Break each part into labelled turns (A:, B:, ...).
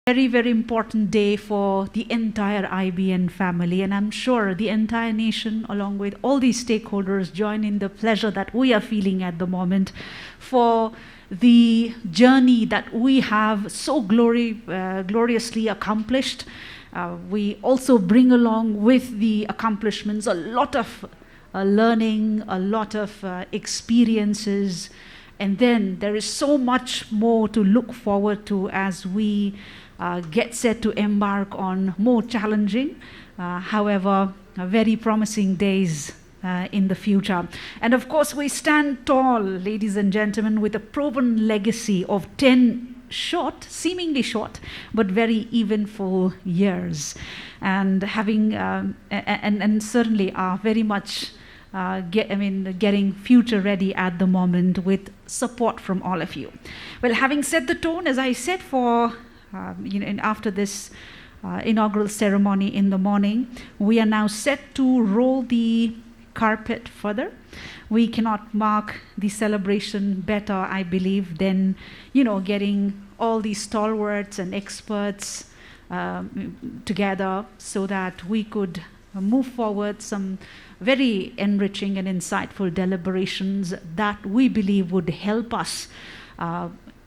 A: Very, very important day for the entire IBN family, and I'm sure the entire nation, along with all these stakeholders, join in the pleasure that we are feeling at the moment for the journey that we have so gloriously accomplished. We also bring along with the accomplishments a lot of learning, a lot of experiences, and then there is so much more to look forward to as we get set to embark on more challenging, however, very promising days in the future. And of course, we stand tall, ladies and gentlemen, with a proven legacy of 10 short, seemingly short, but very eventful years, and having and certainly are very much getting future ready at the moment with support from all of you. Well, having set the tone, as I said, for and after this inaugural ceremony in the morning, we are now set to roll the carpet further. We cannot mark the celebration better, I believe, than getting all these stalwarts and experts together so that we could move forward some very enriching and insightful deliberations that we believe would help us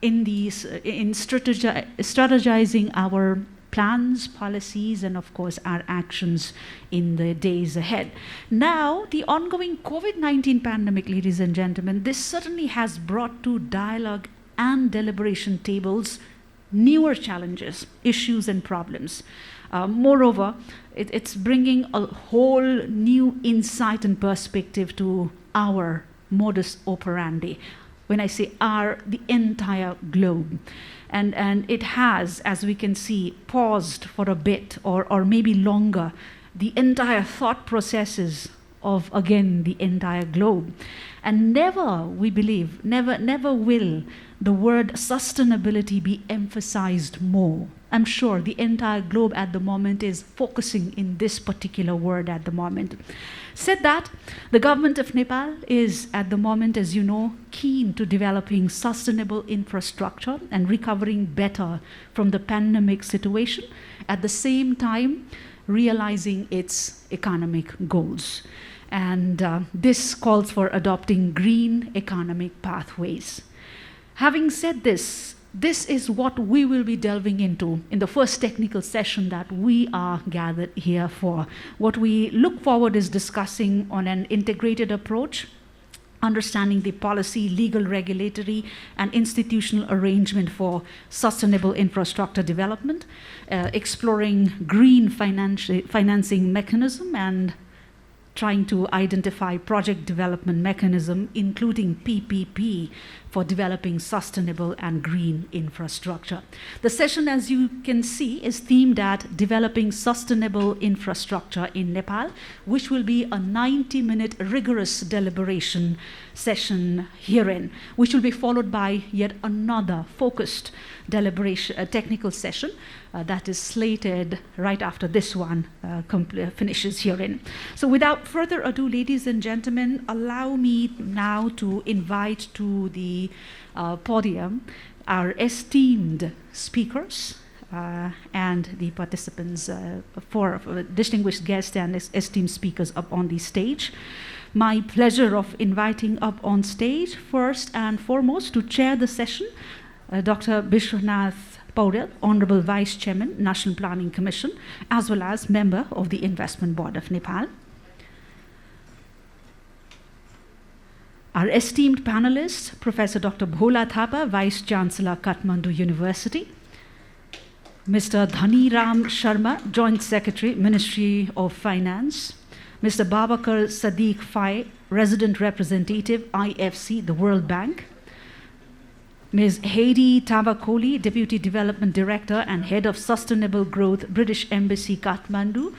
A: in strategizing our plans, policies, and of course our actions in the days ahead. Now, the ongoing COVID-19 pandemic, ladies and gentlemen, this certainly has brought to dialogue and deliberation tables newer challenges, issues, and problems. Moreover, it's bringing a whole new insight and perspective to our modus operandi. When I say our, the entire globe. And it has, as we can see, paused for a bit or maybe longer, the entire thought processes of, again, the entire globe. And never, we believe, never will the word sustainability be emphasized more. I'm sure the entire globe at the moment is focusing in this particular word at the moment. Said that, the government of Nepal is at the moment, as you know, keen to developing sustainable infrastructure and recovering better from the pandemic situation, at the same time realizing its economic goals. And this calls for adopting green economic pathways. Having said this, this is what we will be delving into in the first technical session that we are gathered here for. What we look forward is discussing on an integrated approach, understanding the policy, legal, regulatory, and institutional arrangement for sustainable infrastructure development, exploring green financing mechanism, and trying to identify project development mechanism, including PPP, for developing sustainable and green infrastructure. The session, as you can see, is themed at developing sustainable infrastructure in Nepal, which will be a 90-minute rigorous deliberation session herein, which will be followed by yet another focused deliberation, technical session that is slated right after this one finishes herein. So without further ado, ladies and gentlemen, allow me now to invite to the podium our esteemed speakers and the participants, for distinguished guests and esteemed speakers up on the stage. My pleasure of inviting up on stage, first and foremost, to chair the session, Dr. Bishwanath Paudel, Honorable Vice Chairman, National Planning Commission, as well as member of the Investment Board of Nepal. Our esteemed panelists, Professor Dr. Bhola Thapa, Vice Chancellor, Kathmandu University, Mr. Dhaniram Sharma, Joint Secretary, Ministry of Finance, Mr. Babakar Sadiq Fai, Resident Representative, IFC, the World Bank, Ms. Heidi Tabakoli, Deputy Development Director and Head of Sustainable Growth, British Embassy, Kathmandu.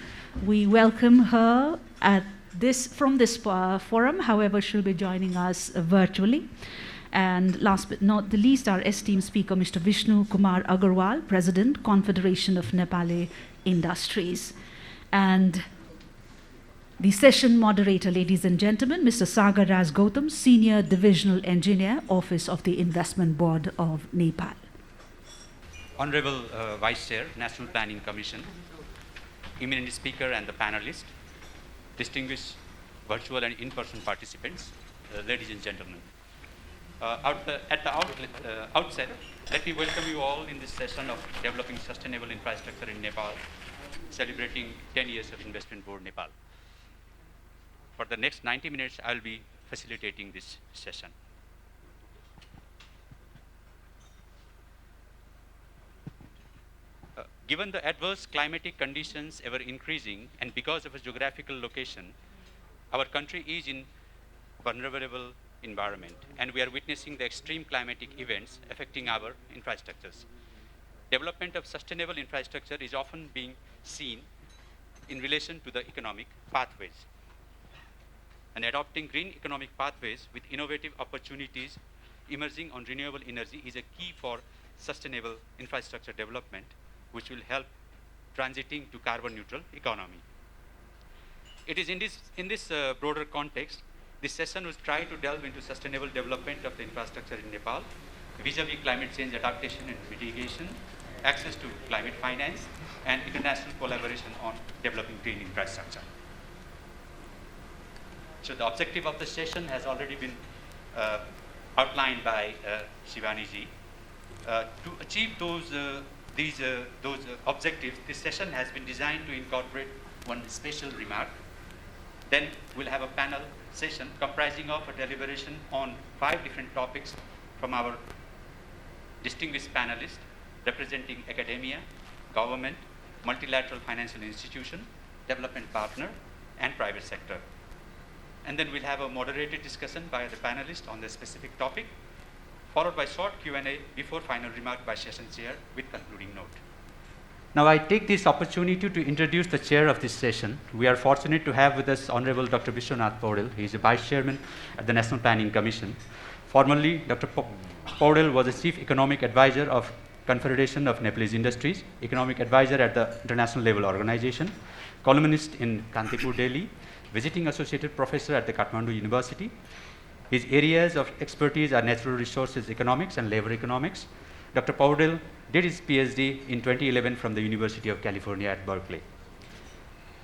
A: We welcome her from this forum, however, she'll be joining us virtually. And last but not the least, our esteemed speaker, Mr. Vishnu Kumar Agarwal, President, Confederation of Nepali Industries. And the session moderator, ladies and gentlemen, Mr. Sagar Raj Gautam, Senior Divisional Engineer, Office of the Investment Board of Nepal.
B: Honorable Vice Chair, National Planning Commission, eminent speaker and the panelists, distinguished virtual and in-person participants, ladies and gentlemen. At the outset, let me welcome you all in this session of Developing Sustainable Infrastructure in Nepal, celebrating 10 years of Investment Board Nepal. For the next 90 minutes, I'll be facilitating this session. Given the adverse climatic conditions ever increasing and because of its geographical location, our country is in vulnerable environment and we are witnessing the extreme climatic events affecting our infrastructures. Development of sustainable infrastructure is often being seen in relation to the economic pathways. And adopting green economic pathways with innovative opportunities emerging on renewable energy is a key for sustainable infrastructure development, which will help transiting to carbon neutral economy. It is in this broader context, this session will try to delve into sustainable development of the infrastructure in Nepal, vis-a-vis climate change adaptation and mitigation, access to climate finance, and international collaboration on developing green infrastructure. So the objective of the session has already been outlined by Shivani ji. To achieve those objectives, this session has been designed to incorporate one special remark. Then we'll have a panel session comprising of a deliberation on 5 different topics from our distinguished panelists representing academia, government, multilateral financial institution, development partner, and private sector. And then we'll have a moderated discussion by the panelists on the specific topic, followed by short Q&A before final remark by session chair with concluding note. Now I take this opportunity to introduce the chair of this session. We are fortunate to have with us Honorable Dr. Vishwanath Paudel. He is a Vice Chairman at the National Planning Commission. Formerly, Dr. Paudel was the Chief Economic Advisor of Confederation of Nepalese Industries, Economic Advisor at the International Level Organization, columnist in Kantipur, Delhi, Visiting Associated Professor at the Kathmandu University. His areas of expertise are natural resources economics and labor economics. Dr. Paudel did his PhD in 2011 from the University of California at Berkeley.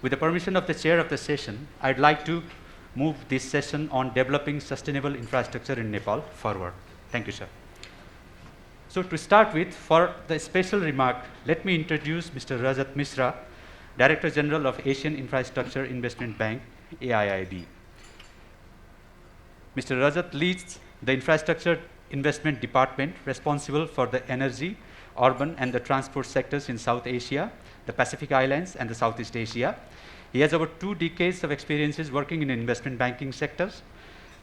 B: With the permission of the chair of the session, I'd like to move this session on developing sustainable infrastructure in Nepal forward. Thank you, sir. So to start with, for the special remark, let me introduce Mr. Rajat Misra, Director General of Asian Infrastructure Investment Bank, AIIB. Mr. Rajat leads the Infrastructure Investment Department responsible for the energy, urban and the transport sectors in South Asia, the Pacific Islands and the Southeast Asia. He has over 2 decades of experiences working in investment banking sectors.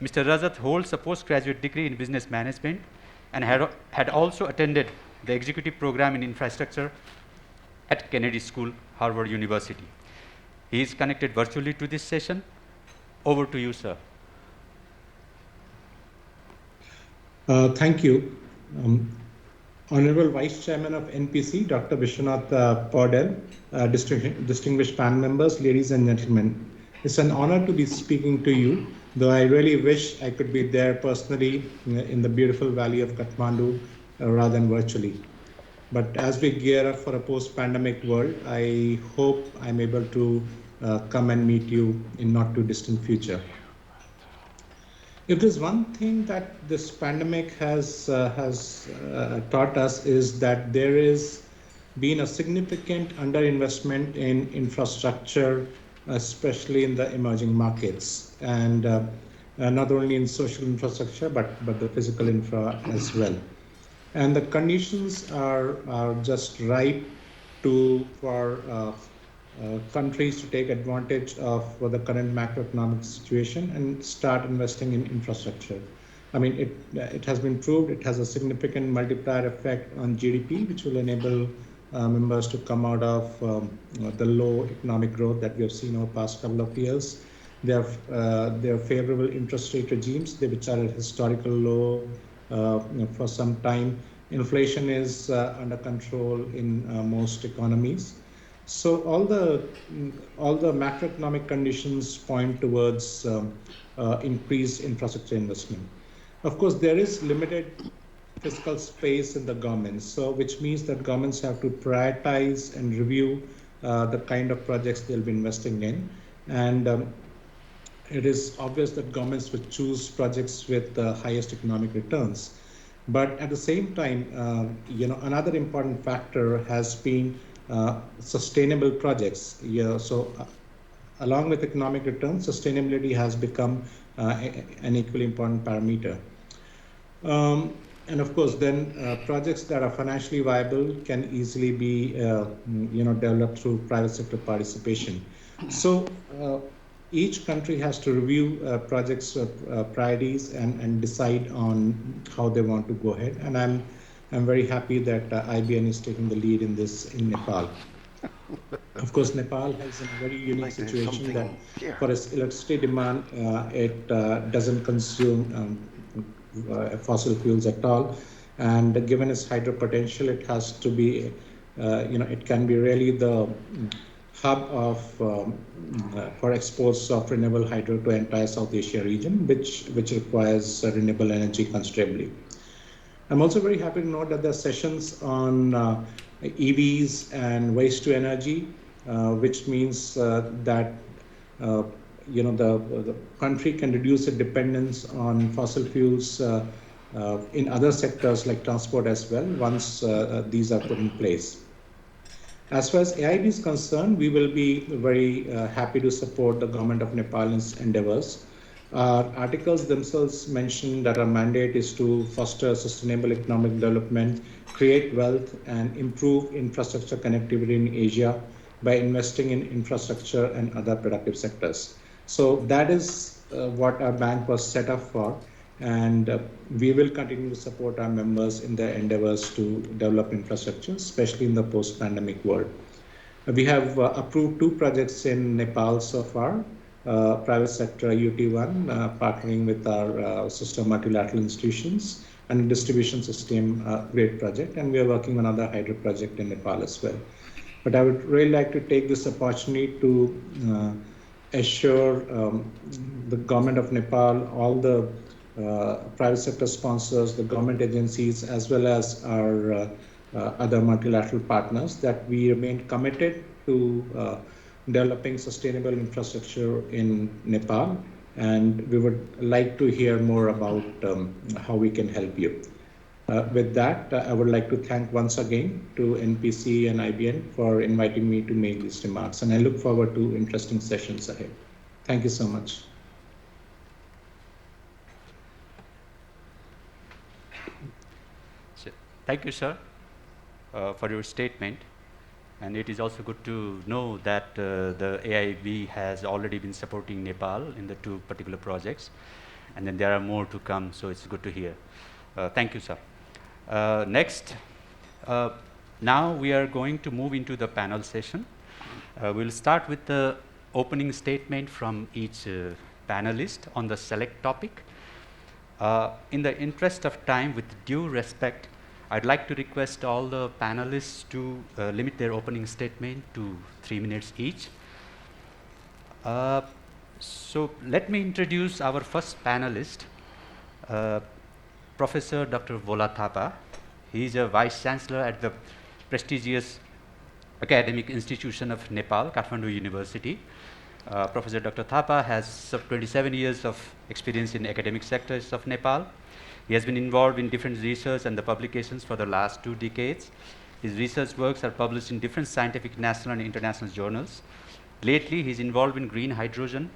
B: Mr. Rajat holds a postgraduate degree in business management and had also attended the executive program in infrastructure at Kennedy School, Harvard University. He is connected virtually to this session. Over to you, sir.
C: Thank you. Honorable Vice Chairman of NPC, Dr. Vishwanath Paudel, distinguished panel members, ladies and gentlemen. It's an honor to be speaking to you, though I really wish I could be there personally in the beautiful valley of Kathmandu rather than virtually. But as we gear up for a post-pandemic world, I hope I'm able to come and meet you in not too distant future. If there's one thing that this pandemic has taught us is that there is been a significant underinvestment in infrastructure, especially in the emerging markets, and not only in social infrastructure, but the physical infra as well. And the conditions are just right for countries to take advantage of the current macroeconomic situation and start investing in infrastructure. I mean, it has been proved it has a significant multiplier effect on GDP, which will enable members to come out of the low economic growth that we have seen over the past couple of years. There are favorable interest rate regimes, which are at historical low for some time. Inflation is under control in most economies. So all the macroeconomic conditions point towards increased infrastructure investment. Of course, there is limited fiscal space in the governments. So, which means that governments have to prioritize and review the kind of projects they'll be investing in. And it is obvious that governments would choose projects with the highest economic returns. But at the same time, another important factor has been sustainable projects. So along with economic returns, sustainability has become an equally important parameter. And of course, then projects that are financially viable can easily be, developed through private sector participation. So each country has to review projects' priorities and decide on how they want to go ahead. And I'm very happy that IBN is taking the lead in this in Nepal. Of course, Nepal has a very unique situation that for its electricity demand, it doesn't consume fossil fuels at all. And given its hydro potential, it has to be, it can be really the hub of for exports of renewable hydro to entire South Asia region, which requires renewable energy considerably. I'm also very happy to note that there are sessions on EVs and waste to energy, which means that the country can reduce its dependence on fossil fuels in other sectors like transport as well once these are put in place. As far as Aiib is concerned, we will be very happy to support the government of Nepal's endeavors. Articles themselves mention that our mandate is to foster sustainable economic development, create wealth, and improve infrastructure connectivity in Asia by investing in infrastructure and other productive sectors. So that is what our bank was set up for, and we will continue to support our members in their endeavors to develop infrastructure, especially in the post-pandemic world. We have approved 2 projects in Nepal so far. Private sector UT1, partnering with our sister multilateral institutions, and a distribution system great project, and we are working on another hydro project in Nepal as well. But I would really like to take this opportunity to assure the government of Nepal, all the private sector sponsors, the government agencies, as well as our other multilateral partners, that we remain committed to developing sustainable infrastructure in Nepal, and we would like to hear more about how we can help you. With that, I would like to thank once again to NPC and IBN for inviting me to make these remarks, and I look forward to interesting sessions ahead. Thank you so much.
B: Thank you, sir, for your statement. And it is also good to know that the AIB has already been supporting Nepal in the 2 particular projects, and then there are more to come, so it's good to hear. Thank you, sir. Next, now we are going to move into the panel session. We'll start with the opening statement from each panelist on the select topic. In the interest of time, with due respect, I'd like to request all the panelists to limit their opening statement to 3 minutes each. So let me introduce our first panelist, Professor Dr. Vola Thapa. He is a Vice Chancellor at the prestigious academic institution of Nepal, Kathmandu University. Professor Dr. Thapa has 27 years of experience in academic sectors of Nepal. He has been involved in different research and the publications for the last 2 decades. His research works are published in different scientific national and international journals. Lately, he is involved in green hydrogen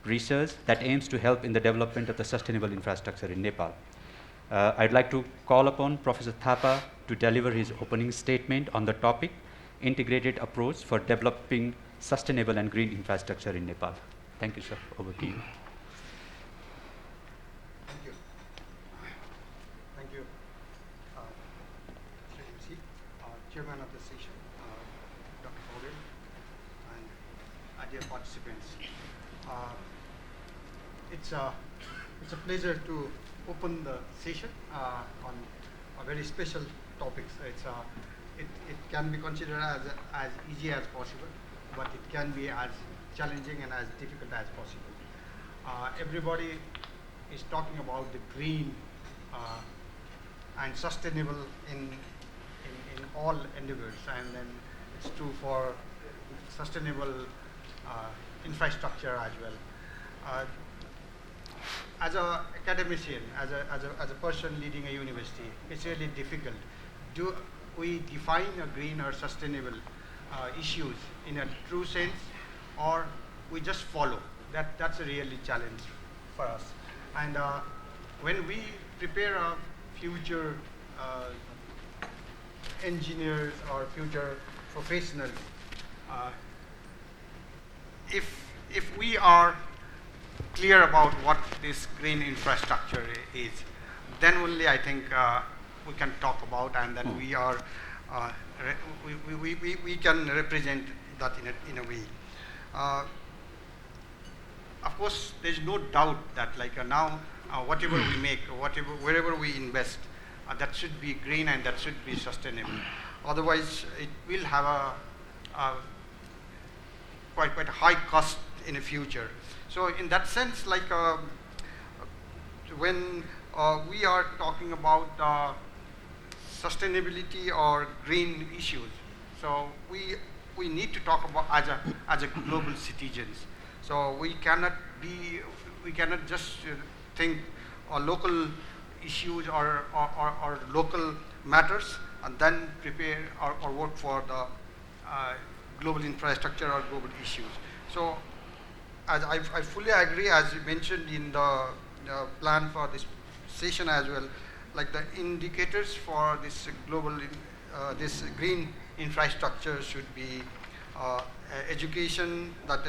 B: research that aims to help in the development of the sustainable infrastructure in Nepal. I'd like to call upon Professor Thapa to deliver his opening statement on the topic, Integrated Approach for Developing Sustainable and Green Infrastructure in Nepal. Thank you, sir. Over to you.
D: Chairman of the session, Dr. Paudel, and dear participants. It's a pleasure to open the session on a very special topic. It can be considered as easy as possible, but it can be as challenging and as difficult as possible. Everybody is talking about the green and sustainable in all endeavors, and then it's true for sustainable infrastructure as well. As an academician, as a person leading a university, it's really difficult. Do we define a green or sustainable issues in a true sense, or we just follow? That's a really challenge for us. And when we prepare a future engineers or future professionals, if we are clear about what this green infrastructure is, then only I think we can talk about, and then we are we can represent that in a way. Of course, there is no doubt that now whatever we make, wherever we invest, that should be green and that should be sustainable. Otherwise, it will have a quite high cost in the future. So in that sense, when we are talking about sustainability or green issues, so we need to talk about as a global citizens. So we cannot just think local issues or local matters and then prepare or work for the global infrastructure or global issues. So as I fully agree, as you mentioned in the plan for this session as well, like the indicators for this global this green infrastructure should be education, that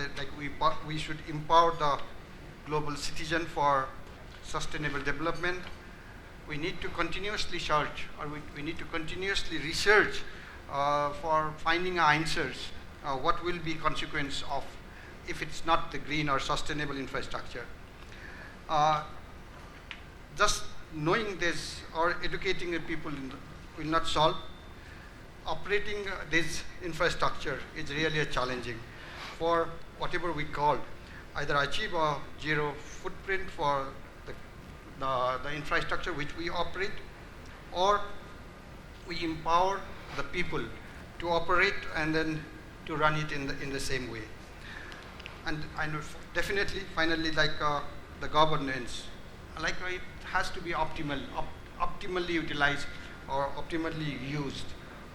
D: we should empower the global citizen for sustainable development. We need to continuously search, or we need to continuously research for finding answers. What will be consequence of if it's not the green or sustainable infrastructure? Just knowing this or educating the people will not solve. Operating this infrastructure is really challenging for whatever we call either achieve a zero footprint for the infrastructure which we operate, or we empower the people to operate and then to run it in the same way. And definitely, finally, the governance, it has to be optimally utilized or optimally used.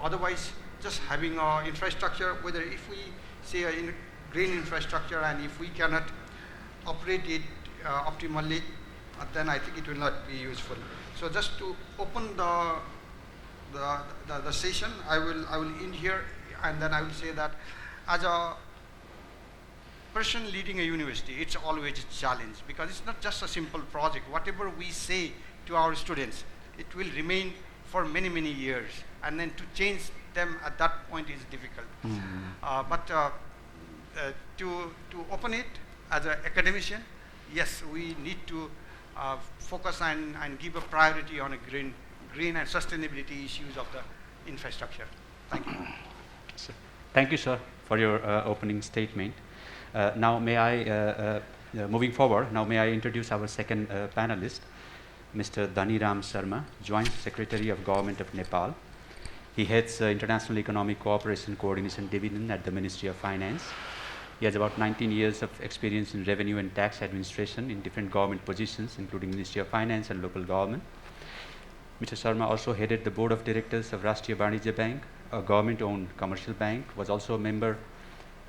D: Otherwise, just having our infrastructure, whether if we say a green infrastructure and if we cannot operate it optimally, then I think it will not be useful. So just to open the session, I will end here, and then I will say that as a person leading a university, it's always a challenge, because it's not just a simple project. Whatever we say to our students, it will remain for many, many years, and then to change them at that point is difficult. But to open it as an academician, yes, we need to focus and give a priority on a green and sustainability issues of the infrastructure. Thank you.
B: Thank you, sir, for your opening statement. Now, may I, moving forward, now may I introduce our second panelist, Mr. Dhaniram Sharma, Joint Secretary of Government of Nepal. He heads International Economic Cooperation Coordination Division at the Ministry of Finance. He has about 19 years of experience in revenue and tax administration in different government positions, including Ministry of Finance and local government. Mr. Sharma also headed the Board of Directors of Rashtriya Vanijya Bank, a government-owned commercial bank, was also a member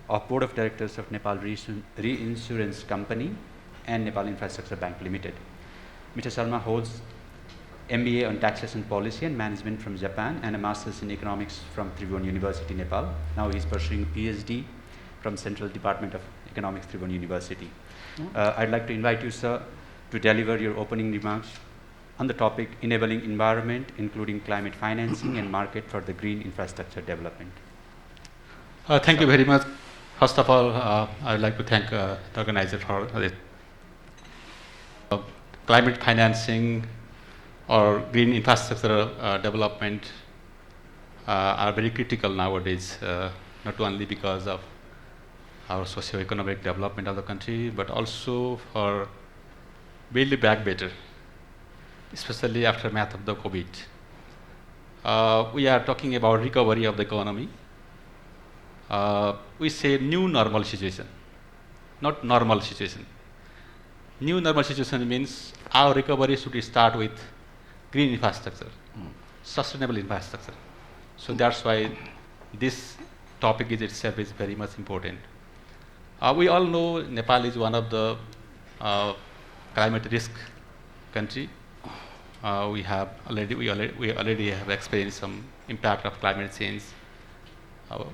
B: of Board of Directors of Nepal Reinsurance Company and Nepal Infrastructure Bank Limited. Mr. Sharma holds MBA on Taxation Policy and Management from Japan and a Master's in Economics from Tribhuvan University, Nepal. Now he is pursuing PhD from Central Department of Economics, Tribhuvan University. I'd like to invite you, sir, to deliver your opening remarks on the topic enabling environment, including climate financing and market for the green infrastructure development.
E: Thank you very much. First of all, I would like to thank the organizer for this. Climate financing or green infrastructure development are very critical nowadays, not only because of our socio-economic development of the country, but also for building back better, especially aftermath of the COVID. we are talking about recovery of the economy. We say new normal situation, not normal situation. New normal situation means our recovery should start with green infrastructure, sustainable infrastructure. So that's why this topic itself is very much important. We all know Nepal is one of the climate risk country. We already have experienced some impact of climate change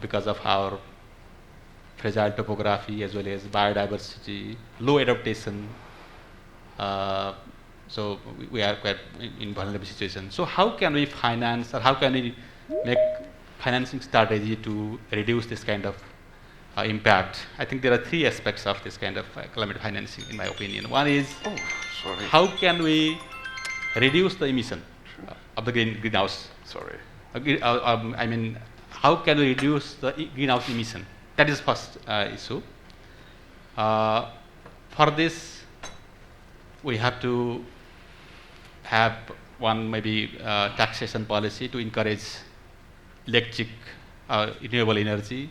E: because of our fragile topography as well as biodiversity, low adaptation. So we are quite in vulnerable situation. So how can we finance, or how can we make financing strategy to reduce this kind of impact? I think there are three aspects of this kind of climate financing, in my opinion. One is how can we reduce the emission of the greenhouse? I mean, how can we reduce the greenhouse emission? That is first issue. For this, we have to have one maybe taxation policy to encourage electric renewable energy.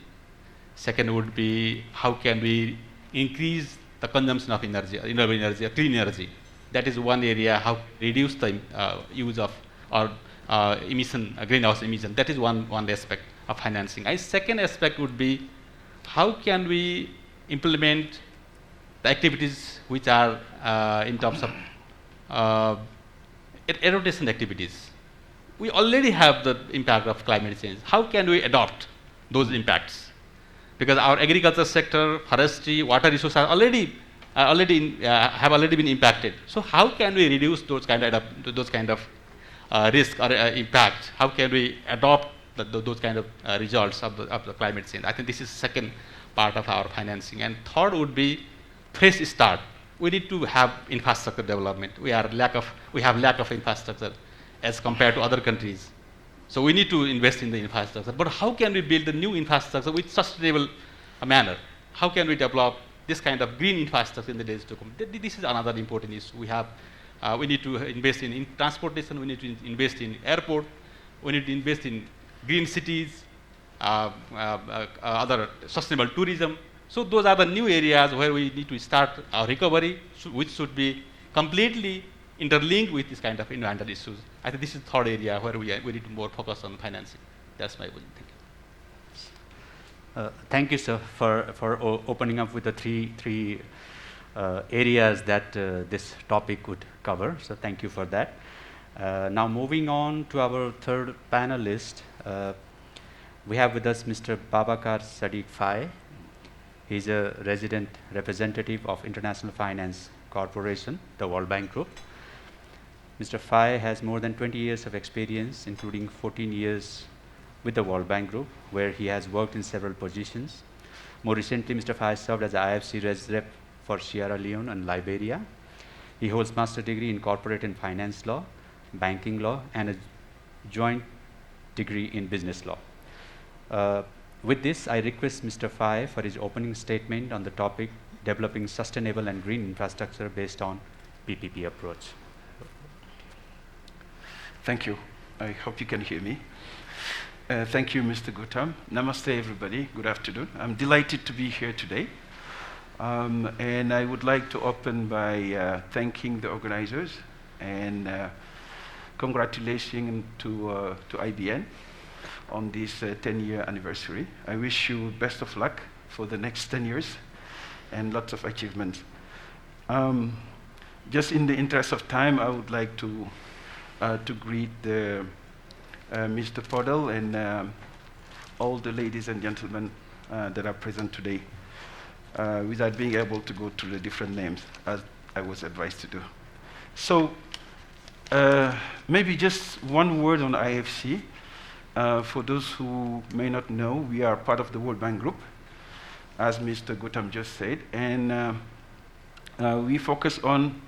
E: Second would be how can we increase the consumption of energy, renewable energy, clean energy. That is one area, how reduce the use of or emission, greenhouse emission. That is one aspect of financing. Second aspect would be how can we implement the activities which are in terms of adaptation activities. We already have the impact of climate change. How can we adopt those impacts? Because our agriculture sector, forestry, water resources are already been impacted. So how can we reduce those kind of risk or impact? How can we adopt those kind of results of the climate change? I think this is second part of our financing. And third would be fresh start. We need to have infrastructure development. We have lack of infrastructure as compared to other countries. So we need to invest in the infrastructure. But how can we build a new infrastructure with sustainable manner? How can we develop this kind of green infrastructure in the days to come? This is another important issue. We need to invest in transportation. We need to invest in airport. We need to invest in green cities, other sustainable tourism. So those are the new areas where we need to start our recovery, which should be completely interlinked with this kind of environmental issues. I think this is the third area where we need to more focus on financing. That's my opinion. Thank you.
F: Thank you, sir, for opening up with the three areas that this topic would cover. So thank you for that. Now moving on to our third panelist, we have with us Mr. Babakar Sadiq Fai. He's a resident representative of International Finance Corporation, the World Bank Group. Mr. Fai has more than 20 years of experience, including 14 years with the World Bank Group, where he has worked in several positions. More recently, Mr. Fai served as IFC Res Rep for Sierra Leone and Liberia. He holds master's degree in corporate and finance law, banking law, and a joint degree in business law. With this, I request Mr. Fai for his opening statement on the topic, developing sustainable and green infrastructure based on PPP approach.
G: Thank you. I hope you can hear me. Thank you, Mr. Gautam. Namaste, everybody. Good afternoon. I'm delighted to be here today. And I would like to open by thanking the organizers and congratulating to IBN on this 10-year anniversary. I wish you best of luck for the next 10 years and lots of achievements. Just in the interest of time, I would like to greet Mr. Podell and all the ladies and gentlemen that are present today without being able to go through the different names as I was advised to do. So maybe just one word on IFC. For those who may not know, we are part of the World Bank Group, as Mr. Gautam just said, and we focus on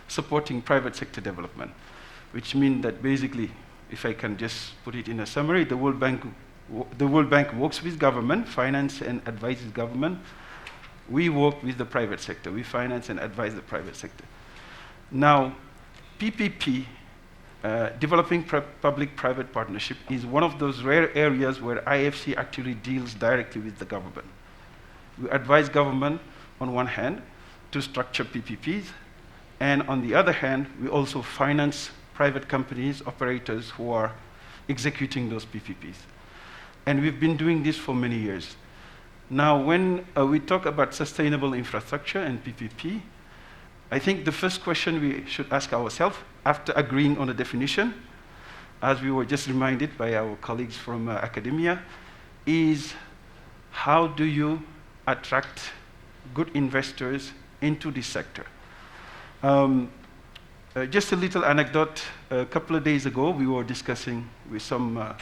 G: supporting private sector development, which means that basically, if I can just put it in a summary, the World Bank works with government, finance and advises government. We work with the private sector. We finance and advise the private sector. Now, PPP developing public-private partnership is one of those rare areas where IFC actually deals directly with the government. We advise government on one hand to structure PPPs, and on the other hand, we also finance private companies, operators who are executing those PPPs. And we've been doing this for many years. Now, when we talk about sustainable infrastructure and PPP, I think the first question we should ask ourselves, after agreeing on a definition, as we were just reminded by our colleagues from academia, is how do you attract good investors into this sector? Just a little anecdote. A couple of days ago, we were discussing with some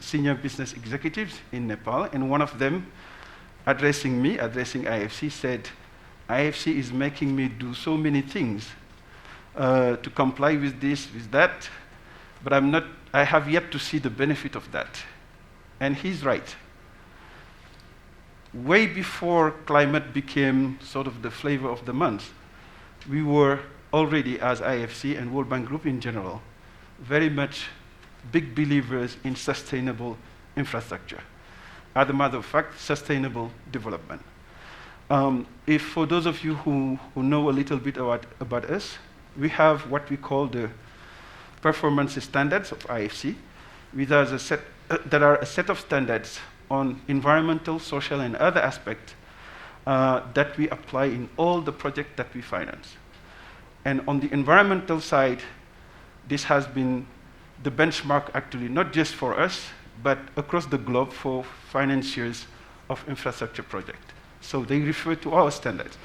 G: senior business executives in Nepal, and one of them, addressing IFC, said, IFC is making me do so many things to comply with this, with that, but I have yet to see the benefit of that. And he's right. Way before climate became sort of the flavor of the month, we were already, as IFC and World Bank Group in general, very much big believers in sustainable infrastructure. As a matter of fact, sustainable development. If for those of you who know a little bit about us, we have what we call the performance standards of IFC, which are a set of standards on environmental, social, and other aspects that we apply in all the projects that we finance. And on the environmental side, this has been the benchmark actually, not just for us, but across the globe for financiers of infrastructure projects. So they refer to our standards.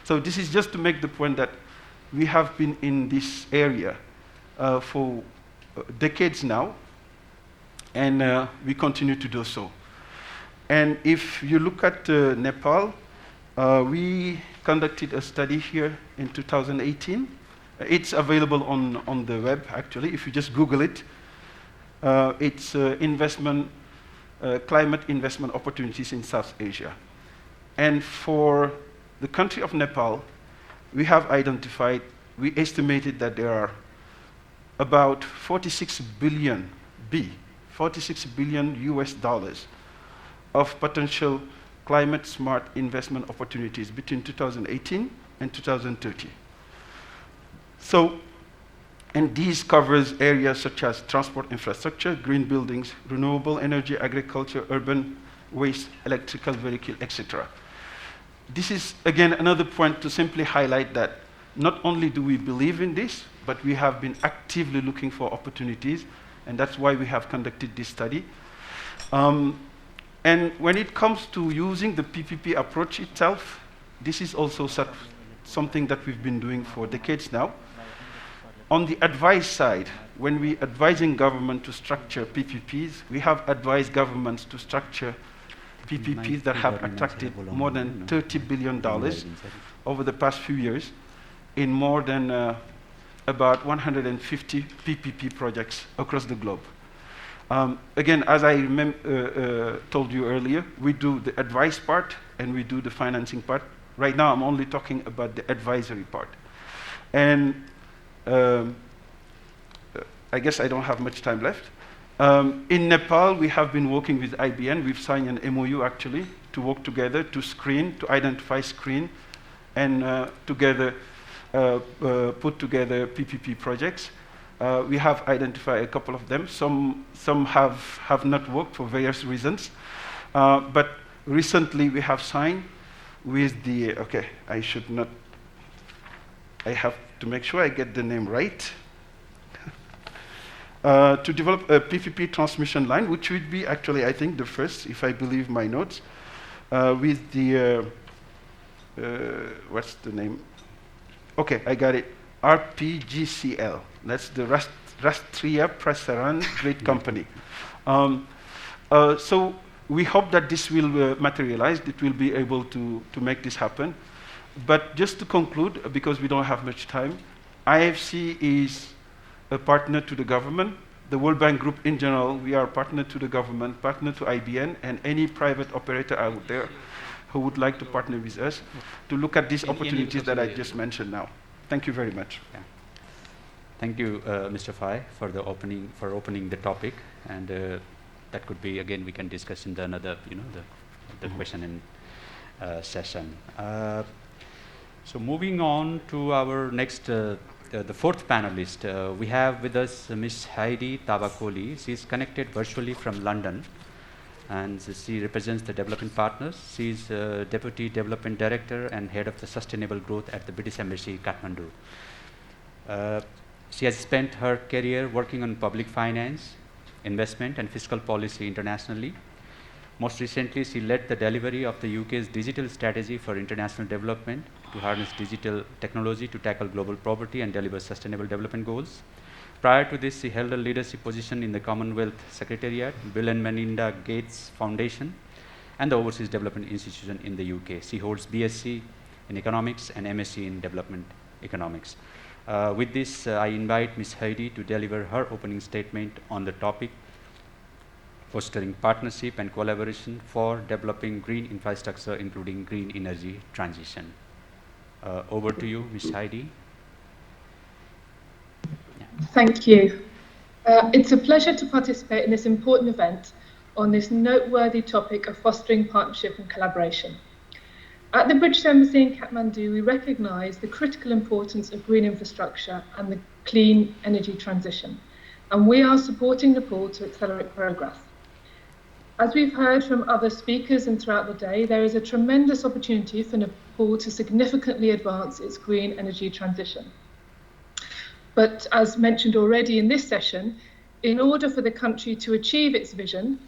G: So this is just to make the point that we have been in this area for decades now, and we continue to do so. And if you look at Nepal, we conducted a study here in 2018. It's available on the web, actually. If you just Google it, it's climate investment opportunities in South Asia. And for the country of Nepal, we have identified, we estimated that there are about 46 billion US dollars of potential climate smart investment opportunities between 2018 and 2030. So, and these covers areas such as transport infrastructure, green buildings, renewable energy, agriculture, urban waste, electrical vehicle, etc. This is, again, another point to simply highlight that not only do we believe in this, but we have been actively looking for opportunities, and that's why we have conducted this study. And when it comes to using the PPP approach itself, this is also something that we've been doing for decades now. On the advice side, when we advising government to structure PPPs, we have advised governments to structure PPPs that have attracted more than $30 billion over the past few years in more than about 150 PPP projects across the globe. Again, as I told you earlier, we do the advice part and we do the financing part. Right now, I'm only talking about the advisory part. And I guess I don't have much time left. In Nepal, we have been working with IBN. We've signed an MOU, actually, to work together to screen, to identify, screen, and together put together PPP projects. We have identified a couple of them. Some have not worked for various reasons. But recently, we have signed with the, okay, I have to make sure I get the name right. To develop a PPP transmission line, which would be actually, I think, the first, if I believe my notes, with the, what's the name? Okay, I got it. RPGCL. That's the Rastria Prasaran Great Company. So we hope that this will materialize, that we'll be able to make this happen. But just to conclude, because we don't have much time, IFC is a partner to the government. The World Bank Group in general, we are a partner to the government, partner to IBN, and any private operator out there who would like to partner with us to look at these opportunities that I just mentioned now. Thank you very much.
F: Yeah. Thank you, Mr. Fai, for opening the topic, and that could be, again, we can discuss in the another, the question and session. So moving on to our next, the fourth panelist, we have with us Ms. Heidi Tabakoli. She is connected virtually from London, and she represents the development partners. She is Deputy Development Director and Head of the Sustainable Growth at the British Embassy, Kathmandu. She has spent her career working on public finance, investment and fiscal policy internationally. Most recently, she led the delivery of the UK's digital strategy for international development to harness digital technology to tackle global poverty and deliver sustainable development goals. Prior to this, she held a leadership position in the Commonwealth Secretariat, Bill and Melinda Gates Foundation, and the Overseas Development Institution in the UK. She holds BSc in Economics and MSc in Development Economics. With this, I invite Ms. Heidi to deliver her opening statement on the topic, fostering partnership and collaboration for developing green infrastructure, including green energy transition. Over to you, Ms. Heidi.
H: Thank you. It's a pleasure to participate in this important event on this noteworthy topic of fostering partnership and collaboration. At the British Embassy in Kathmandu, we recognise the critical importance of green infrastructure and the clean energy transition, and we are supporting Nepal to accelerate progress. As we've heard from other speakers and throughout the day, there is a tremendous opportunity for Nepal to significantly advance its green energy transition. But as mentioned already in this session, in order for the country to achieve its vision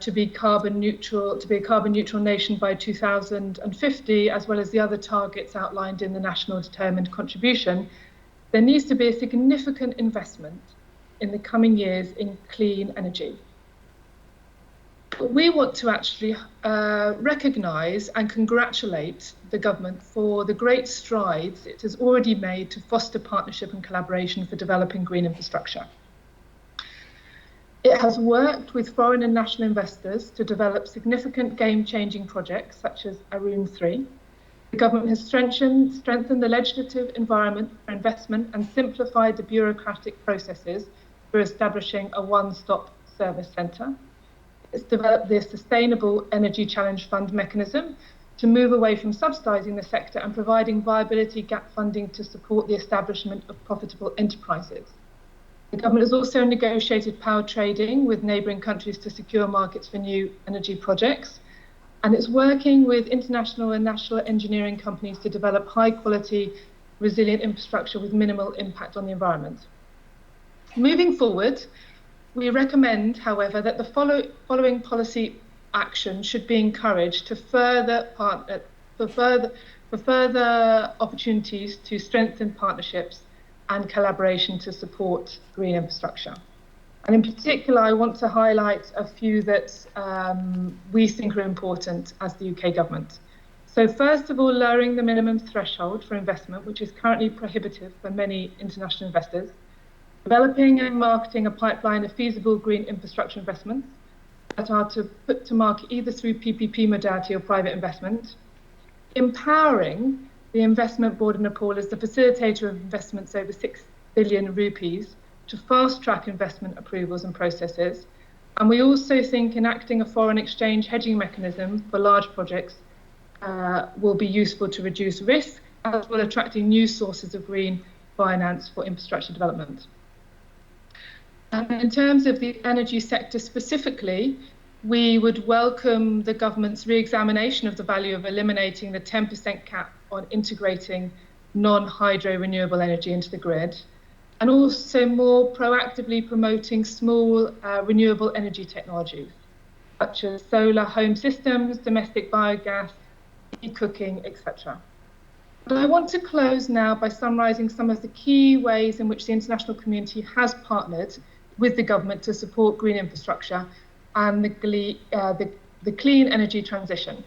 H: to be a carbon neutral nation by 2050, as well as the other targets outlined in the National Determined Contribution, there needs to be a significant investment in the coming years in clean energy. We want to actually recognise and congratulate the government for the great strides it has already made to foster partnership and collaboration for developing green infrastructure. It has worked with foreign and national investors to develop significant game-changing projects such as Arun 3. The government has strengthened the legislative environment for investment and simplified the bureaucratic processes for establishing a one-stop service centre. It's developed the Sustainable Energy Challenge Fund mechanism to move away from subsidising the sector and providing viability gap funding to support the establishment of profitable enterprises. The government has also negotiated power trading with neighbouring countries to secure markets for new energy projects, and it's working with international and national engineering companies to develop high-quality, resilient infrastructure with minimal impact on the environment. Moving forward, we recommend, however, that the following policy action should be encouraged to further opportunities to strengthen partnerships and collaboration to support green infrastructure. And in particular, I want to highlight a few that we think are important as the UK government. So first of all, lowering the minimum threshold for investment, which is currently prohibitive for many international investors. Developing and marketing a pipeline of feasible green infrastructure investments that are to put to market either through PPP modality or private investment. Empowering the Investment Board of Nepal as the facilitator of investments over 6 billion rupees to fast-track investment approvals and processes. And we also think enacting a foreign exchange hedging mechanism for large projects will be useful to reduce risk, as well as attracting new sources of green finance for infrastructure development. In terms of the energy sector specifically, we would welcome the government's re-examination of the value of eliminating the 10% cap on integrating non-hydro renewable energy into the grid, and also more proactively promoting small renewable energy technologies, such as solar home systems, domestic biogas, e-cooking, etc. But I want to close now by summarising some of the key ways in which the international community has partnered with the government to support green infrastructure and the clean energy transition.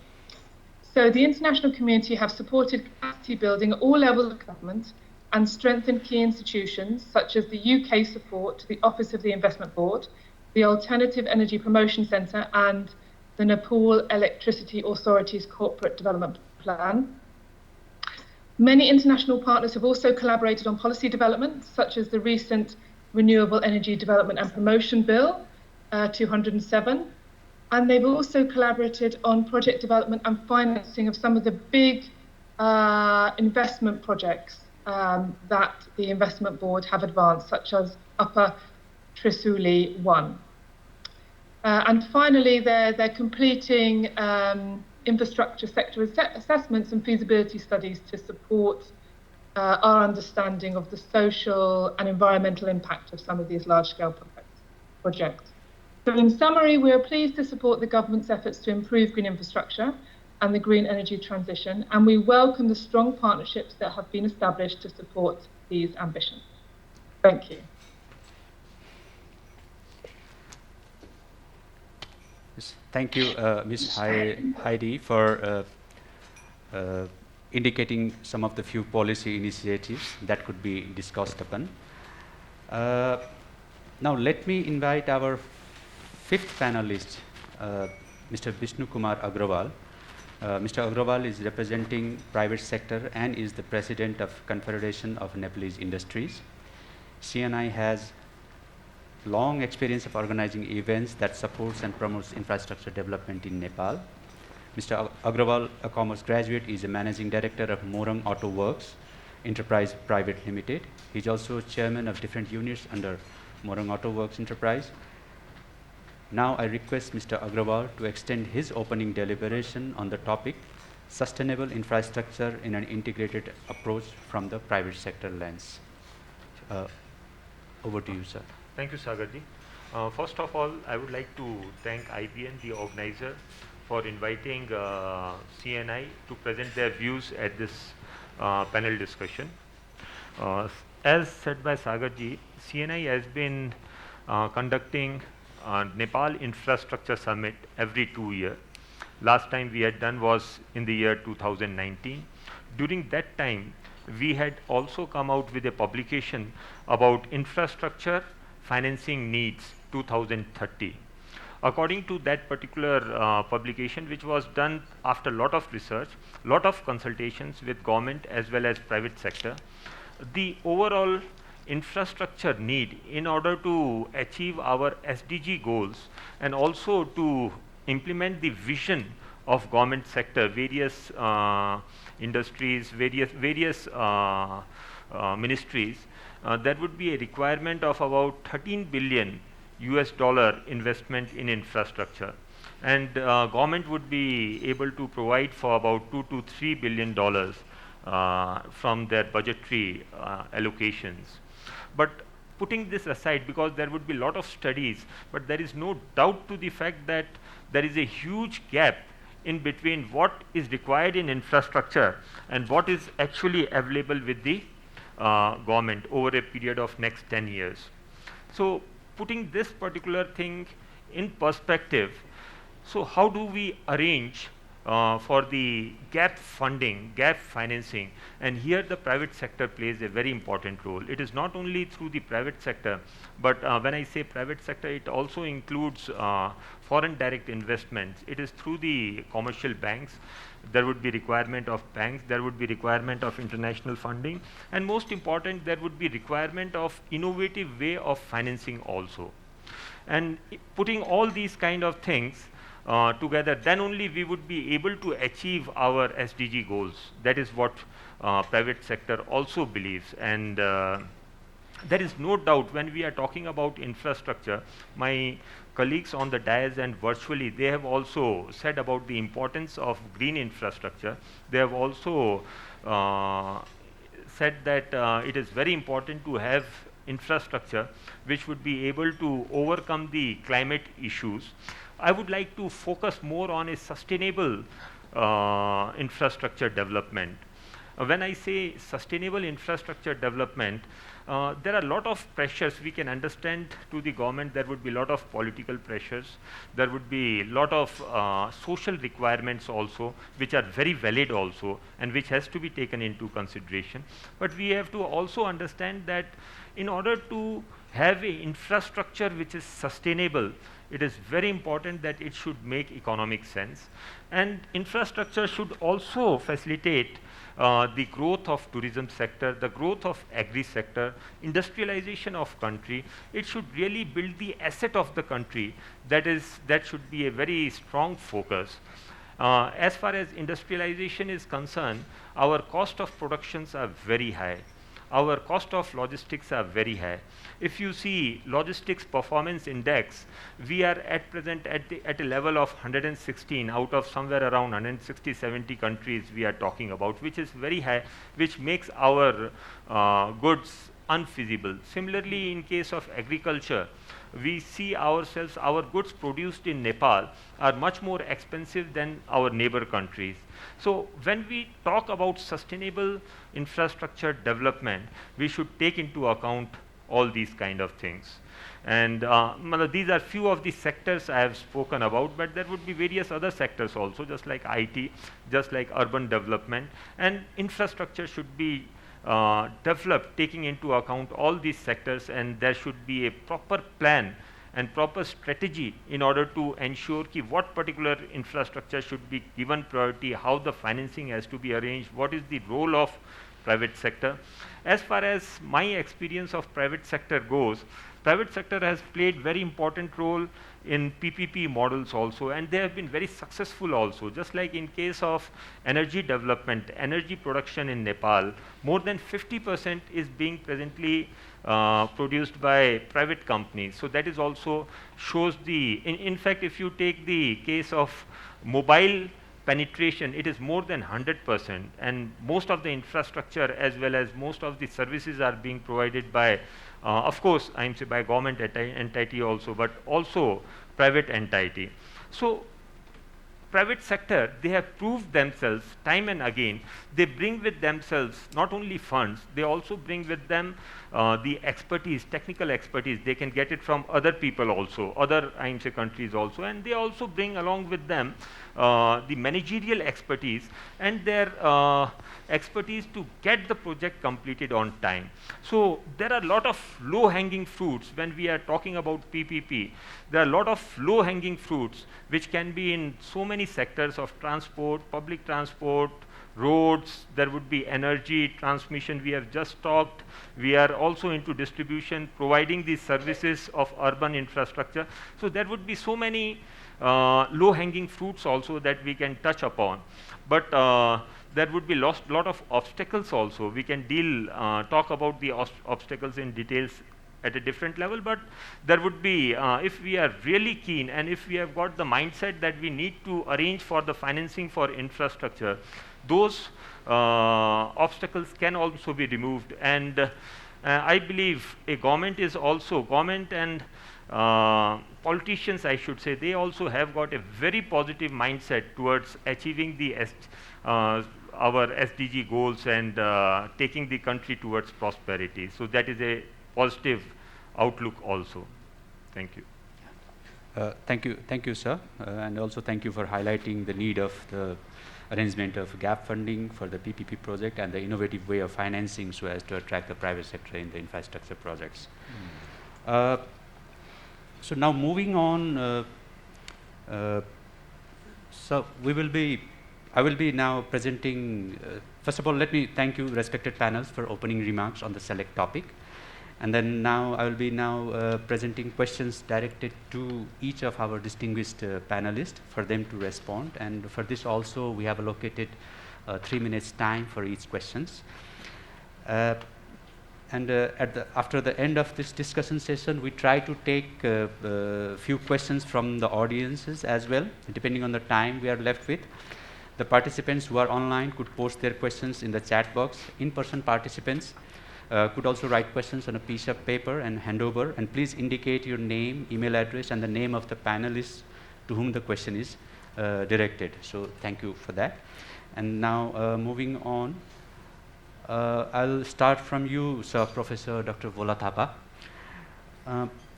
H: So the international community have supported capacity building at all levels of government and strengthened key institutions such as the UK support to the Office of the Investment Board, the Alternative Energy Promotion Centre and the Nepal Electricity Authority's Corporate Development Plan. Many international partners have also collaborated on policy development, such as the recent Renewable Energy Development and Promotion Bill 207, and they've also collaborated on project development and financing of some of the big investment projects that the Investment Board have advanced, such as Upper Trisuli 1. And finally, they're completing infrastructure sector assessments and feasibility studies to support our understanding of the social and environmental impact of some of these large-scale projects. So in summary, we are pleased to support the government's efforts to improve green infrastructure and the green energy transition, and we welcome the strong partnerships that have been established to support these ambitions. Thank you.
F: Yes, thank you, Ms. Heidi, for indicating some of the few policy initiatives that could be discussed upon. Now, let me invite our fifth panelist, Mr. Vishnu Kumar Agrawal. Mr. Agrawal is representing private sector and is the president of Confederation of Nepalese Industries. CNI has long experience of organizing events that supports and promotes infrastructure development in Nepal. Mr. Agrawal, a commerce graduate, is a managing director of Morang Auto Works Enterprise Private Limited. He's also chairman of different units under Morang Auto Works Enterprise. Now I request Mr. Agrawal to extend his opening deliberation on the topic, sustainable infrastructure in an integrated approach from the private sector lens. Over to you, sir.
I: Thank you, Sagarji. First of all, I would like to thank IBN, the organizer, for inviting CNI to present their views at this panel discussion. As said by Sagarji, CNI has been conducting Nepal Infrastructure Summit every 2 years. Last time we had done was in the year 2019. During that time, we had also come out with a publication about infrastructure financing needs 2030. According to that particular publication, which was done after a lot of research, lot of consultations with government as well as private sector, the overall infrastructure need in order to achieve our SDG goals and also to implement the vision of government sector, various industries, various ministries, there would be a requirement of about 13 billion US dollar investment in infrastructure, and government would be able to provide for about $2 to $3 billion from their budgetary allocations. But putting this aside, because there would be a lot of studies, but there is no doubt to the fact that there is a huge gap in between what is required in infrastructure and what is actually available with the government over a period of next 10 years. So putting this particular thing in perspective, so how do we arrange for the gap funding, gap financing? And here the private sector plays a very important role. It is not only through the private sector, but when I say private sector, it also includes foreign direct investments. It is through the commercial banks. There would be requirement of banks, there would be requirement of international funding, and most important, there would be requirement of innovative way of financing also. And putting all these kind of things together, then only we would be able to achieve our SDG goals. That is what private sector also believes. And there is no doubt when we are talking about infrastructure, my colleagues on the dais and virtually, they have also said about the importance of green infrastructure. They have also said that it is very important to have infrastructure which would be able to overcome the climate issues. I would like to focus more on a sustainable infrastructure development. When I say sustainable infrastructure development, there are a lot of pressures we can understand to the government. There would be a lot of political pressures. There would be a lot of social requirements also, which are very valid also, and which has to be taken into consideration. But we have to also understand that in order to have a infrastructure which is sustainable, it is very important that it should make economic sense. And infrastructure should also facilitate the growth of tourism sector, the growth of agri sector, industrialization of country. It should really build the asset of the country. That should be a very strong focus. As far as industrialization is concerned, our cost of productions are very high. Our cost of logistics are very high. If you see logistics performance index, we are at present at a level of 116 out of somewhere around 160, 70 countries we are talking about, which is very high, which makes our goods unfeasible. Similarly, in case of agriculture, we see ourselves, our goods produced in Nepal are much more expensive than our neighbor countries. So when we talk about sustainable infrastructure development, we should take into account all these kind of things. And these are few of the sectors I have spoken about, but there would be various other sectors also, just like IT, just like urban development, and infrastructure should be developed taking into account all these sectors, and there should be a proper plan and proper strategy in order to ensure what particular infrastructure should be given priority, how the financing has to be arranged, what is the role of private sector. As far as my experience of private sector goes, private sector has played very important role in PPP models also, and they have been very successful also. Just like in case of energy development, energy production in Nepal, more than 50% is being presently produced by private companies. So that is also shows the, in fact, if you take the case of mobile penetration, it is more than 100%, and most of the infrastructure as well as most of the services are being provided by, of course, I am say by government entity also, but also private entity. So private sector, they have proved themselves time and again. They bring with themselves not only funds, they also bring with them the expertise, technical expertise. They can get it from other people also, other IMC countries also, and they also bring along with them the managerial expertise and their expertise to get the project completed on time. So there are a lot of low-hanging fruits when we are talking about PPP. There are a lot of low-hanging fruits which can be in so many sectors of transport, public transport, roads, there would be energy, transmission, we have just talked. We are also into distribution, providing these services of urban infrastructure. So there would be so many low-hanging fruits also that we can touch upon. But there would be lot of obstacles also. We can talk about the obstacles in details at a different level, but there would be, if we are really keen and if we have got the mindset that we need to arrange for the financing for infrastructure, those obstacles can also be removed. And I believe a government is also, government and politicians, I should say, they also have got a very positive mindset towards achieving the our SDG goals and taking the country towards prosperity. So that is a positive outlook also. Thank you.
F: Thank you, sir, and also thank you for highlighting the need of the arrangement of gap funding for the PPP project and the innovative way of financing so as to attract the private sector in the infrastructure projects. So now moving on, so I will be now presenting, first of all, let me thank you, respected panels, for opening remarks on the select topic. And then now I will be presenting questions directed to each of our distinguished panelists for them to respond. And for this also, we have allocated 3 minutes time for each questions. After the end of this discussion session, we try to take a few questions from the audiences as well, depending on the time we are left with. The participants who are online could post their questions in the chat box. In-person participants could also write questions on a piece of paper and hand over. And please indicate your name, email address, and the name of the panelist to whom the question is directed. So thank you for that. And now moving on, I'll start from you, Sir Professor Dr. Vola Thapa.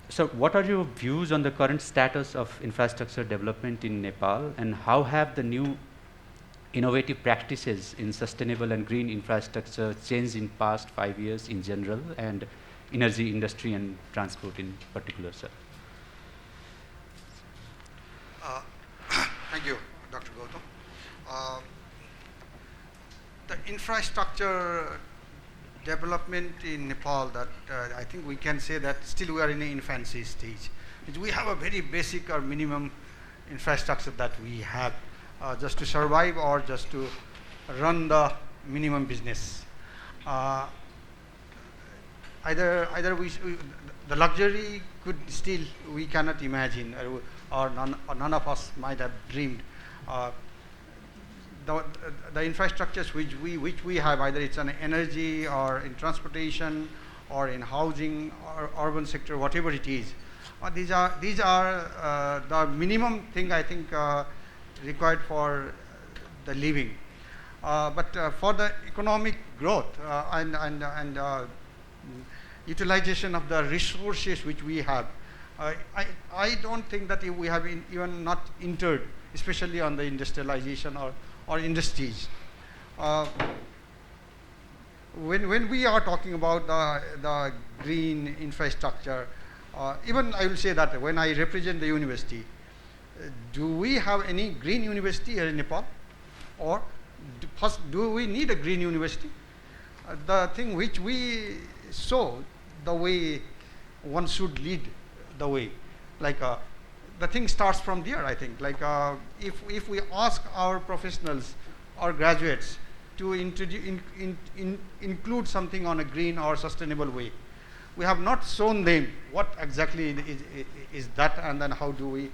F: So what are your views on the current status of infrastructure development in Nepal, and how have the new innovative practices in sustainable and green infrastructure changed in past 5 years in general, and energy industry and transport in particular, sir.
D: Thank you, Dr. Gautam. The infrastructure development in Nepal, that I think we can say that still we are in an infancy stage. We have a very basic or minimum infrastructure that we have just to survive or just to run the minimum business. Either the luxury could still we cannot imagine, or none of us might have dreamed. The infrastructures which we have, either it's an energy or in transportation or in housing or urban sector, whatever it is, these are the minimum thing I think required for the living. But for the economic growth and utilization of the resources which we have, I don't think that we have even not entered, especially on the industrialization or industries. When we are talking about the green infrastructure, even I will say that when I represent the university, do we have any green university here in Nepal? Or do we need a green university? The thing which we saw, the way one should lead the way, like the thing starts from there, I think. Like if we ask our professionals or graduates to include something on a green or sustainable way, we have not shown them what exactly is that, and then how do we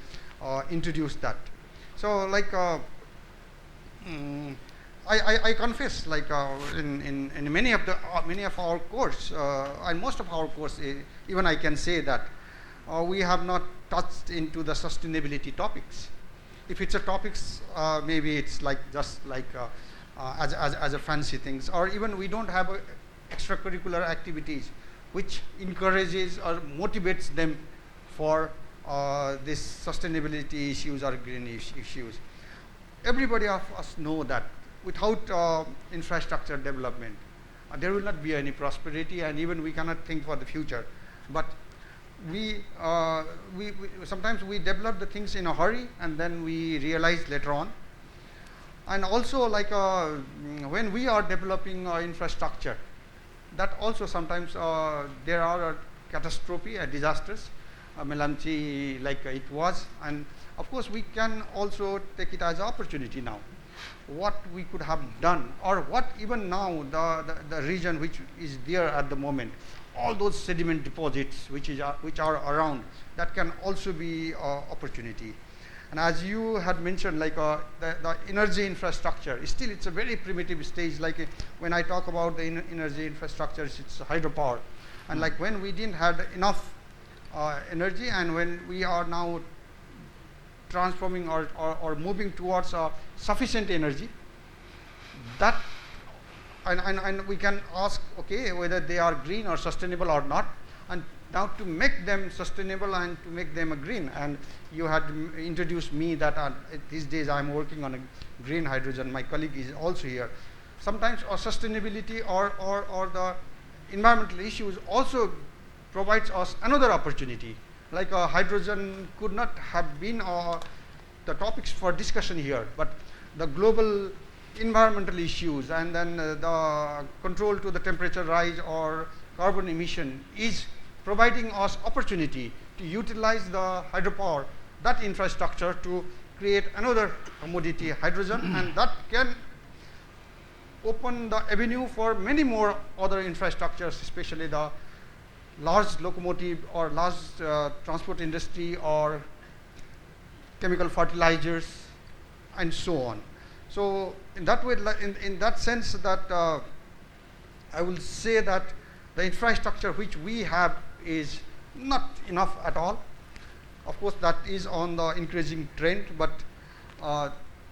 D: introduce that. So like I confess, like in many of our course, and most of our course, even I can say that we have not touched into the sustainability topics. If it's a topics, maybe it's like just like as a fancy things, or even we don't have extracurricular activities which encourages or motivates them for this sustainability issues or green issues. Everybody of us know that without infrastructure development, there will not be any prosperity, and even we cannot think for the future. But we sometimes we develop the things in a hurry, and then we realize later on. And also, like when we are developing infrastructure, that also sometimes there are catastrophe, disasters, Melamchi like it was, and of course we can also take it as an opportunity now. What we could have done, or what even now the region which is there at the moment, all those sediment deposits which are around, that can also be opportunity. And as you had mentioned, like the energy infrastructure, still it's a very primitive stage. Like when I talk about the energy infrastructure, it's hydropower. And like when we didn't have enough energy, and when we are now transforming or moving towards sufficient energy, that and we can ask, okay, whether they are green or sustainable or not. And now to make them sustainable and to make them green, and you had introduced me that these days I'm working on a green hydrogen. My colleague is also here. Sometimes sustainability or the environmental issues also provides us another opportunity. Like hydrogen could not have been the topics for discussion here, but the global environmental issues and then the control to the temperature rise or carbon emission is providing us opportunity to utilize the hydropower, that infrastructure, to create another commodity, hydrogen, and that can open the avenue for many more other infrastructures, especially the large locomotive or large transport industry or chemical fertilizers and so on. So in that way, in that sense, that I will say that the infrastructure which we have is not enough at all. Of course, that is on the increasing trend, but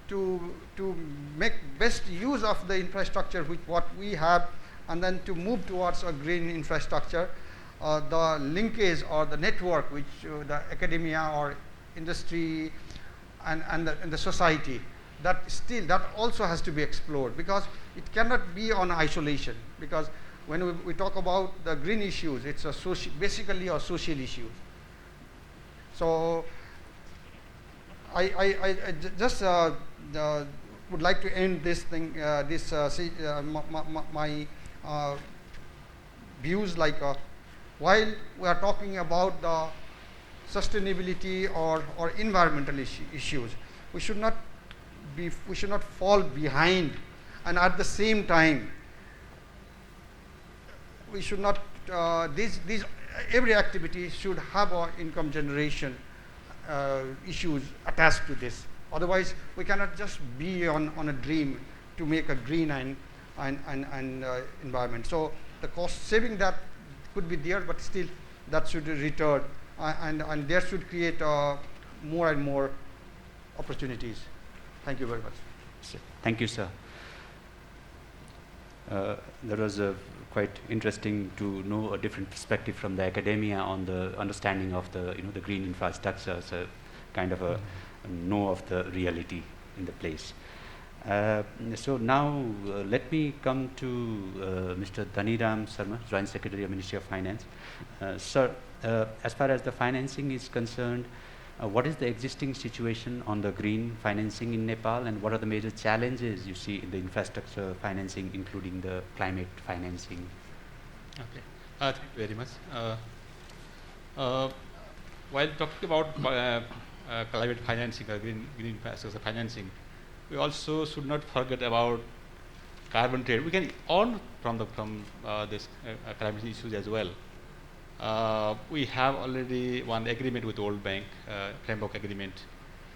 D: to make best use of the infrastructure which what we have, and then to move towards a green infrastructure, the linkage or the network which the academia or industry and the society, that also has to be explored, because it cannot be on isolation, because when we talk about the green issues, it's basically a social issue. So I just would like to end this thing, my views like while we are talking about the sustainability or environmental issues, we should not fall behind, and at the same time we should not every activity should have our income generation issues attached to this. Otherwise, we cannot just be on a dream to make a green and environment. So the cost saving that could be there, but still that should return, and there should create more and more opportunities. Thank you very much.
F: Thank you, sir. That was quite interesting to know a different perspective from the academia on the understanding of the the green infrastructure, so kind of a know of the reality in the place. So now let me come to Mr. Dhaniram Sharma, Joint Secretary of Ministry of Finance. Sir, as far as the financing is concerned, what is the existing situation on the green financing in Nepal, and what are the major challenges you see in the infrastructure financing, including the climate financing?
E: Okay, thank you very much. While talking about climate financing or green infrastructure financing, we also should not forget about carbon trade. We can earn from this climate issues as well. We have already one agreement with the World Bank, framework agreement.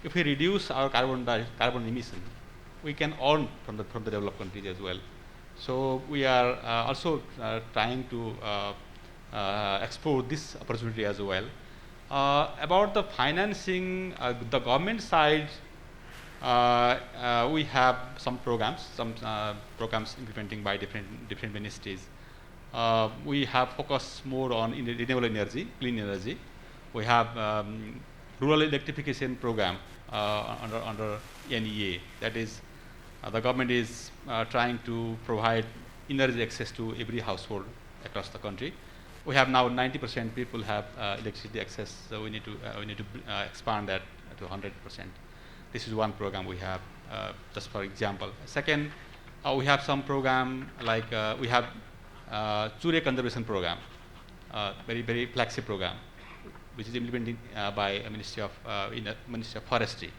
E: If we reduce our carbon emission, we can earn from the developed countries as well. So we are also trying to explore this opportunity as well. About the financing, the government side, we have some programs implementing by different ministries. We have focused more on renewable energy, clean energy. We have rural electrification program under NEA. That is, the government is trying to provide energy access to every household across the country. We have now 90% people have electricity access, so we need to expand that to 100%. This is one program we have, just for example. Second, we have some program like we have Chure conservation program, very flagship program, which is implemented by Ministry of Forestry,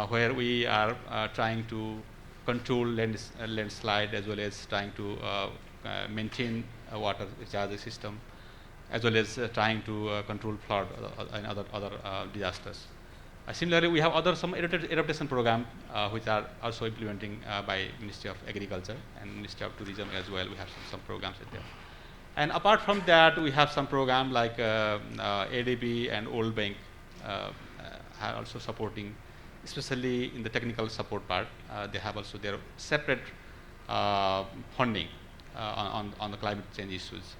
E: where we are trying to control landslide, as well as trying to maintain water recharge system, as well as trying to control flood and other disasters. Similarly, we have some adaptation program which are also implementing by Ministry of Agriculture and Ministry of Tourism as well. We have some programs in there. And apart from that, we have some program like ADB and World Bank are also supporting, especially in the technical support part. They have also their separate funding on the climate change issues.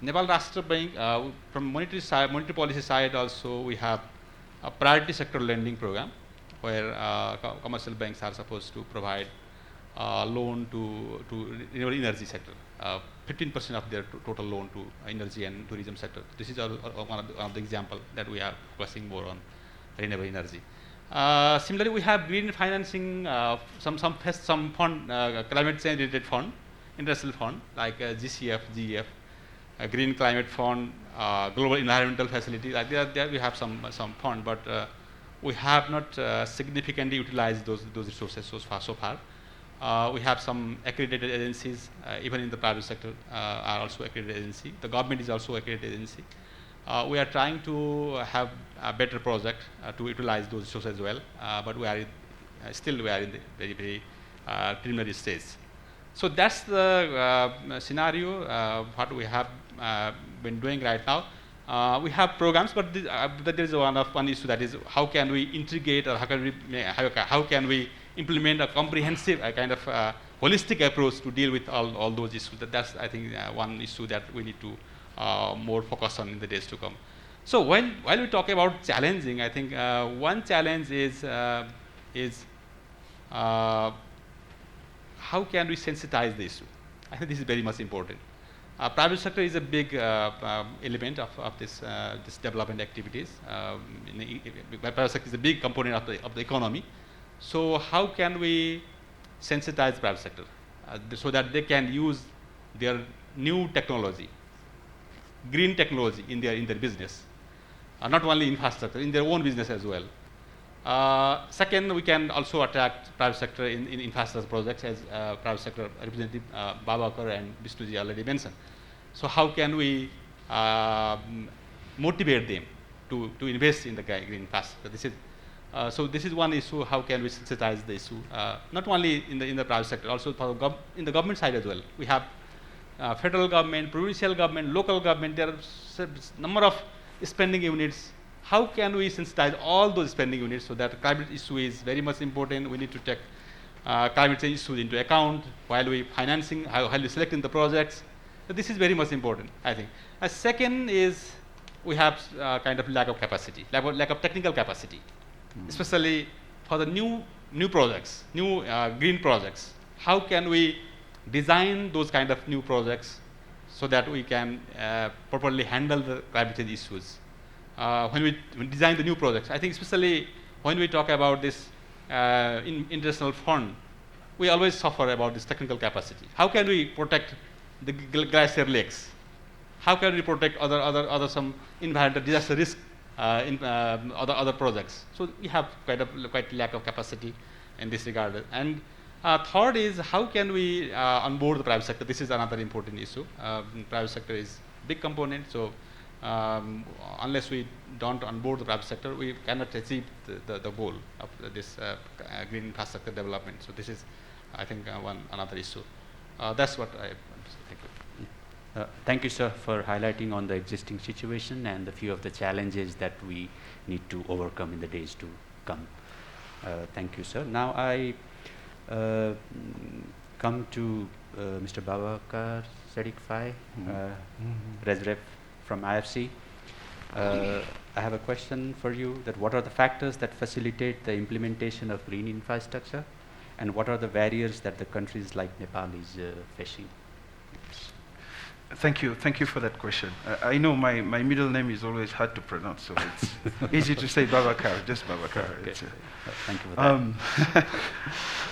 E: Nepal Rashtra Bank, from monetary policy side also, we have a priority sector lending program where commercial banks are supposed to provide loan to renewable energy sector, 15% of their total loan to energy and tourism sector. This is one of the example that we are focusing more on renewable energy. Similarly, we have green financing, some fund, climate change related fund, international fund like GCF, GEF, Green Climate Fund, Global Environmental Facility. There we have some fund, but we have not significantly utilized those resources so far. We have some accredited agencies, even in the private sector are also accredited agency. The government is also accredited agency. We are trying to have a better project to utilize those resources as well, but we are in the very preliminary stage. So that's the scenario what we have been doing right now. We have programs, but there is one issue, that is how can we integrate, or how can we implement a comprehensive kind of holistic approach to deal with all those issues. That's I think one issue that we need to more focus on in the days to come. So while we talk about challenging, I think one challenge is how can we sensitize the issue? I think this is very much important. Private sector is a big element of this development activities. Private sector is a big component of the economy. So how can we sensitize private sector so that they can use their new technology, green technology in their business, not only infrastructure, in their own business as well. Second, we can also attract private sector in infrastructure projects, as private sector representative Babakar and Vishnuji already mentioned. So how can we motivate them to invest in the green infrastructure? This is so this is one issue. How can we sensitize the issue? Not only in the private sector, also for in the government side as well. We have federal government, provincial government, local government. There are number of spending units. How can we sensitize all those spending units so that climate issue is very much important? We need to take climate change issues into account while we financing, while we selecting the projects. So this is very much important, I think. Second is we have kind of lack of capacity, lack of technical capacity, especially for the new projects, new green projects. How can we design those kind of new projects so that we can properly handle the climate change issues? When we design the new projects, I think especially when we talk about this international fund, we always suffer about this technical capacity. How can we protect the glacier lakes? How can we protect other some environmental disaster risk in other projects? So we have quite lack of capacity in this regard. And third is how can we onboard the private sector? This is another important issue. Private sector is big component, so unless we don't onboard the private sector, we cannot achieve the goal of this green infrastructure development. So this is, I think, another issue. That's what I want to say. Thank you.
F: Thank you, sir, for highlighting on the existing situation and a few of the challenges that we need to overcome in the days to come. Thank you, sir. Now I come to Mr. Babakar Sadiq Resrep from IFC. I have a question for you, that what are the factors that facilitate the implementation of green infrastructure, and what are the barriers that the countries like Nepal is facing?
G: Thank you for that question. I know my middle name is always hard to pronounce, so it's easy to say Babakar, just Babakar.
F: Okay. Thank you for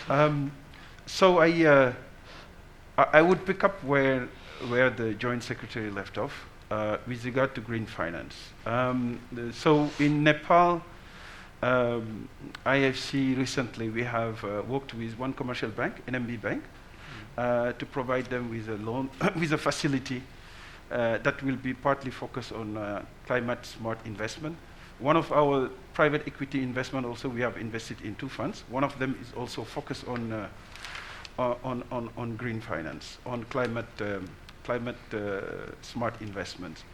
F: that.
G: So I would pick up where the Joint Secretary left off with regard to green finance. So in Nepal, IFC recently we have worked with one commercial bank, NMB Bank, to provide them with a loan, with a facility that will be partly focused on climate smart investment. One of our private equity investment also, we have invested in 2 funds. One of them is also focused on green finance, on climate smart investments.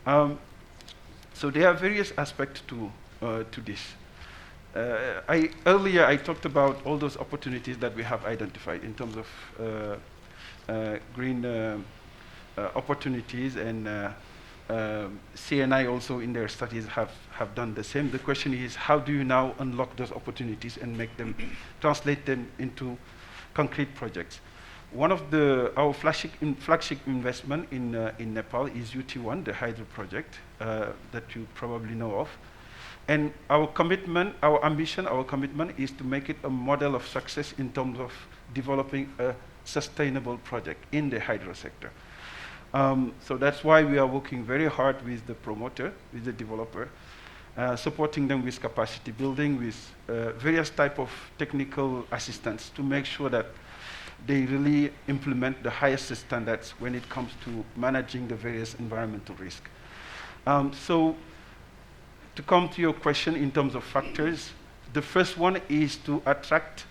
G: So there are various aspects to this. Earlier I talked about all those opportunities that we have identified in terms of green opportunities, and CNI also in their studies have done the same. The question is, how do you now unlock those opportunities and make them, translate them into concrete projects? One of our flagship investment in Nepal is UT1, the hydro project that you probably know of. And our commitment, our ambition, our commitment is to make it a model of success in terms of developing a sustainable project in the hydro sector. So that's why we are working very hard with the promoter, with the developer, supporting them with capacity building, with various type of technical assistance to make sure that they really implement the highest standards when it comes to managing the various environmental risks. So to come to your question in terms of factors, the first one is to attract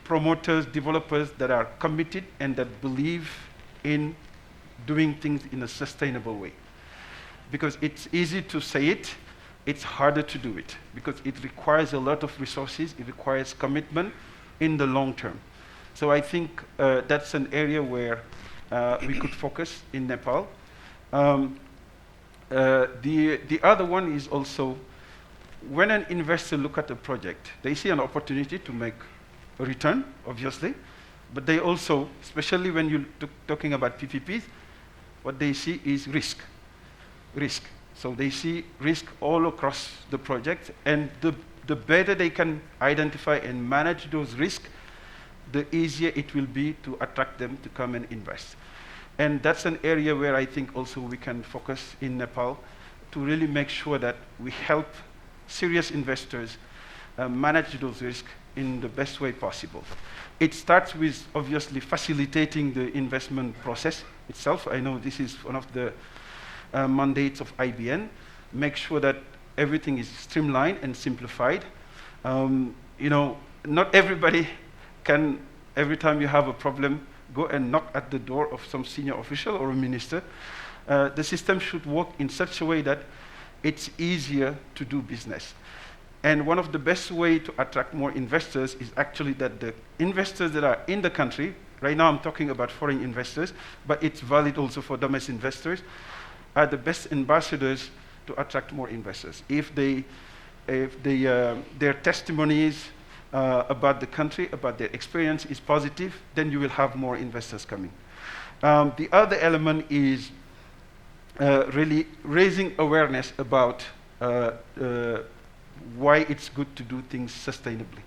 G: promoters, developers that are committed and that believe in doing things in a sustainable way. Because it's easy to say it, it's harder to do it, because it requires a lot of resources, it requires commitment in the long term. So I think that's an area where we could focus in Nepal. The other one is also, when an investor look at a project, they see an opportunity to make return, obviously, but they also, especially when you're talking about PPPs, what they see is risk. So they see risk all across the project, and the better they can identify and manage those risks, the easier it will be to attract them to come and invest. And that's an area where I think also we can focus in Nepal to really make sure that we help serious investors manage those risks in the best way possible. It starts with obviously facilitating the investment process itself. I know this is one of the mandates of IBN. Make sure that everything is streamlined and simplified. Not everybody can, every time you have a problem, go and knock at the door of some senior official or a minister. The system should work in such a way that it's easier to do business. And one of the best way to attract more investors is actually that the investors that are in the country, right now I'm talking about foreign investors, but it's valid also for domestic investors, are the best ambassadors to attract more investors. If their testimonies about the country, about their experience is positive, then you will have more investors coming. The other element is really raising awareness about why it's good to do things sustainably.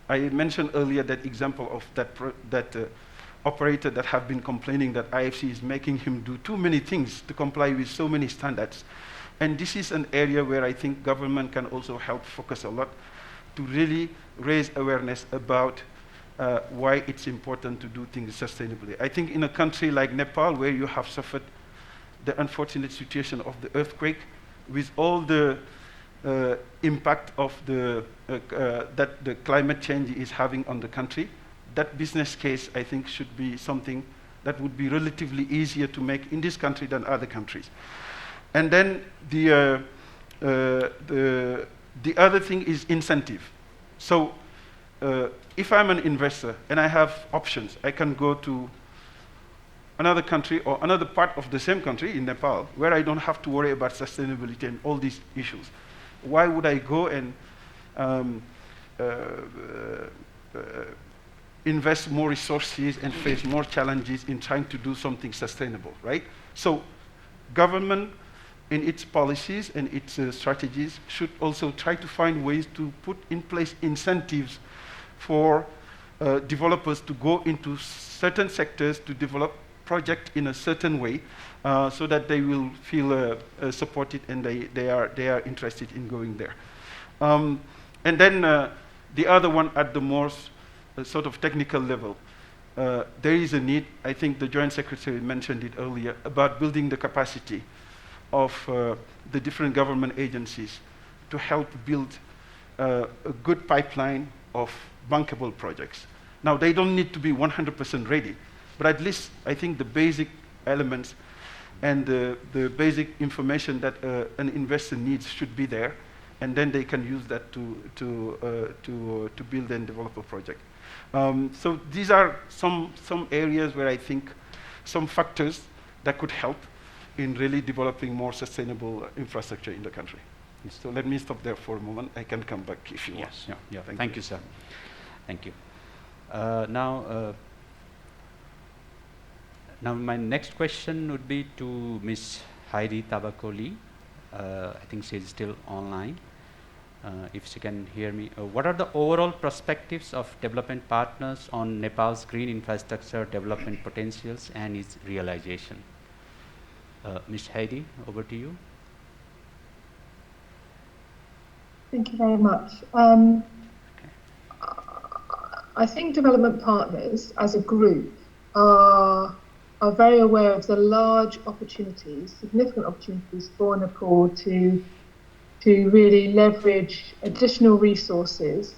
G: I mentioned earlier that example of that operator that have been complaining that IFC is making him do too many things to comply with so many standards. And this is an area where I think government can also help focus a lot to really raise awareness about why it's important to do things sustainably. I think in a country like Nepal, where you have suffered the unfortunate situation of the earthquake, with all the impact of that the climate change is having on the country, that business case, I think, should be something that would be relatively easier to make in this country than other countries. And then the other thing is incentive. So if I'm an investor and I have options, I can go to another country or another part of the same country in Nepal where I don't have to worry about sustainability and all these issues. Why would I go and invest more resources and face more challenges in trying to do something sustainable, right? So government in its policies and its strategies should also try to find ways to put in place incentives for developers to go into certain sectors to develop projects in a certain way so that they will feel supported and they are interested in going there. And then the other one at the more sort of technical level, there is a need, I think the Joint Secretary mentioned it earlier, about building the capacity of the different government agencies to help build a good pipeline of bankable projects. Now, they don't need to be 100% ready, but at least I think the basic elements and the basic information that an investor needs should be there, and then they can use that to build and develop a project. So these are some areas where I think some factors that could help in really developing more sustainable infrastructure in the country. So let me stop there for a moment. I can come back if you want.
F: Yeah. Thank you, sir. Thank you. Now my next question would be to Ms. Heidi Tabakoli. I think she is still online. If she can hear me. What are the overall perspectives of development partners on Nepal's green infrastructure development potentials and its realization? Ms. Heidi, over to you.
H: Thank you very much. I think development partners as a group are very aware of the large opportunities, significant opportunities for Nepal to really leverage additional resources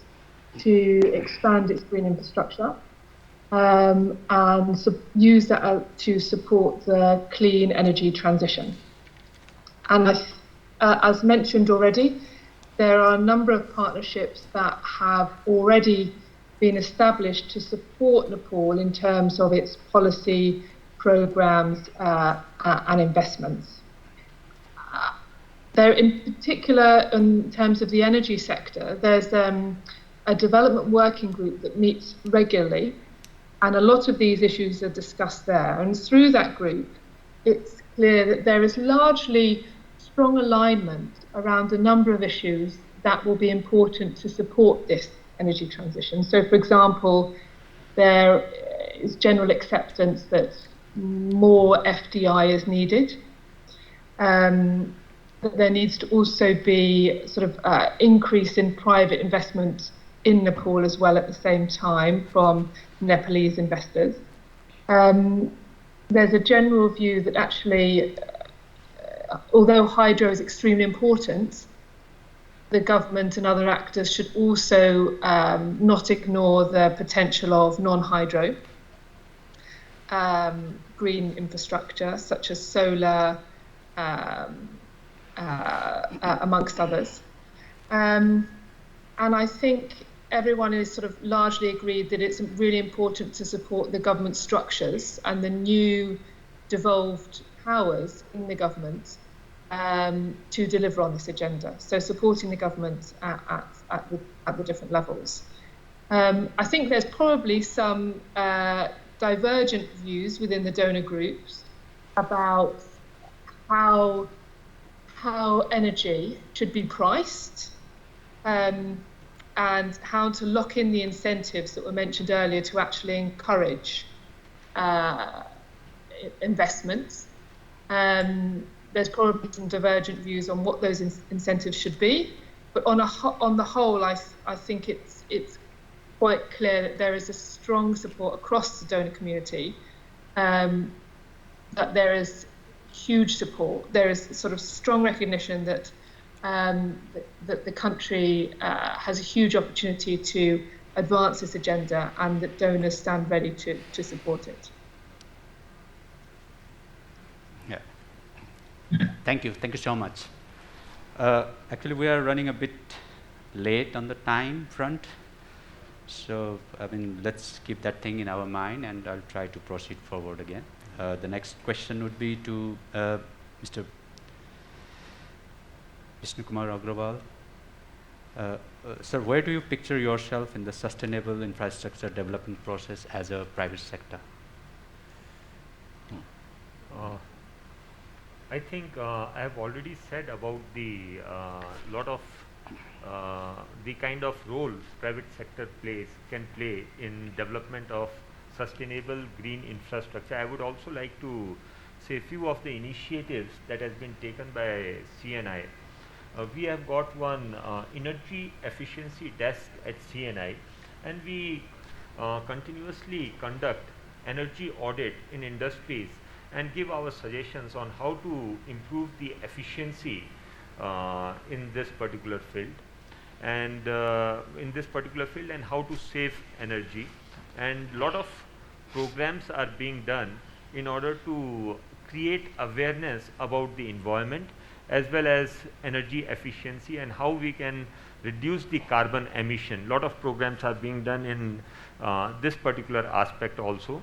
H: to expand its green infrastructure and use that to support the clean energy transition. And as mentioned already, there are a number of partnerships that have already been established to support Nepal in terms of its policy, programs, and investments. There, in particular, in terms of the energy sector, there's a development working group that meets regularly, and a lot of these issues are discussed there. And through that group, it's clear that there is largely strong alignment around a number of issues that will be important to support this energy transition. So, for example, there is general acceptance that more FDI is needed. That there needs to also be sort of increase in private investment in Nepal as well at the same time from Nepalese investors. There's a general view that actually, although hydro is extremely important, the government and other actors should also not ignore the potential of non-hydro green infrastructure, such as solar, amongst others. And I think everyone is sort of largely agreed that it's really important to support the government structures and the new devolved powers in the government to deliver on this agenda. So supporting the government at the different levels. I think there's probably some divergent views within the donor groups about how energy should be priced and how to lock in the incentives that were mentioned earlier to actually encourage investments. There's probably some divergent views on what those incentives should be, but on the whole, I think it's quite clear that there is a strong support across the donor community, that there is huge support. There is sort of strong recognition that that the country has a huge opportunity to advance this agenda, and that donors stand ready to support it.
F: Yeah. Thank you so much. Actually, we are running a bit late on the time front, so I mean, let's keep that thing in our mind, and I'll try to proceed forward again. The next question would be to Mr. Vishnu Kumar Agrawal. Sir, where do you picture yourself in the sustainable infrastructure development process as a private sector?
I: I think I have already said about the lot of the kind of roles private sector can play in development of sustainable green infrastructure. I would also like to say a few of the initiatives that has been taken by CNI. We have got one energy efficiency desk at CNI, and we continuously conduct energy audit in industries and give our suggestions on how to improve the efficiency in this particular field, and how to save energy. And a lot of programs are being done in order to create awareness about the environment as well as energy efficiency and how we can reduce the carbon emission. A lot of programs are being done in this particular aspect also.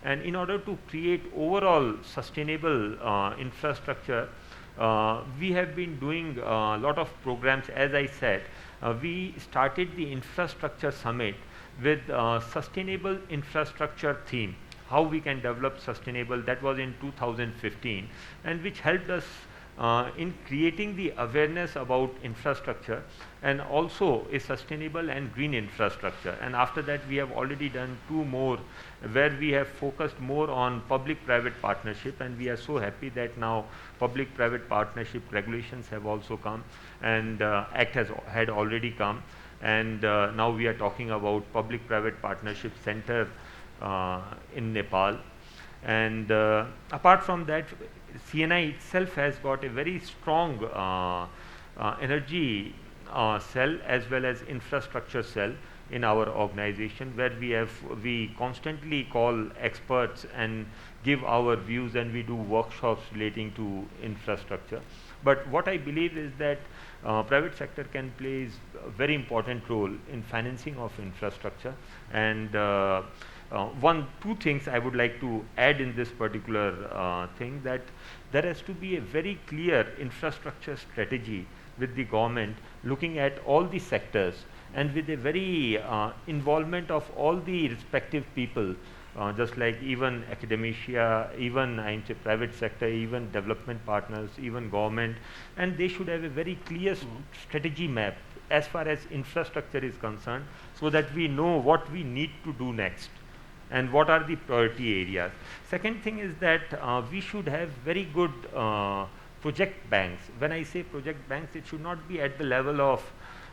I: And in order to create overall sustainable infrastructure, we have been doing a lot of programs. As I said, we started the infrastructure summit with sustainable infrastructure theme, how we can develop sustainable. That was in 2015, and which helped us in creating the awareness about infrastructure and also a sustainable and green infrastructure. And after that, we have already done 2 more where we have focused more on public-private partnership, and we are so happy that now public-private partnership regulations have also come, and Act had already come, and now we are talking about public-private partnership center in Nepal. And apart from that, CNI itself has got a very strong energy cell as well as infrastructure cell in our organization, where we constantly call experts and give our views, and we do workshops relating to infrastructure. But what I believe is that private sector can play a very important role in financing of infrastructure. And 2 things I would like to add in this particular thing, that there has to be a very clear infrastructure strategy with the government, looking at all the sectors and with a very involvement of all the respective people, just like even academia, even private sector, even development partners, even government, and they should have a very clear strategy map as far as infrastructure is concerned, so that we know what we need to do next and what are the priority areas. Second thing is that we should have very good project banks. When I say project banks, it should not be at the level of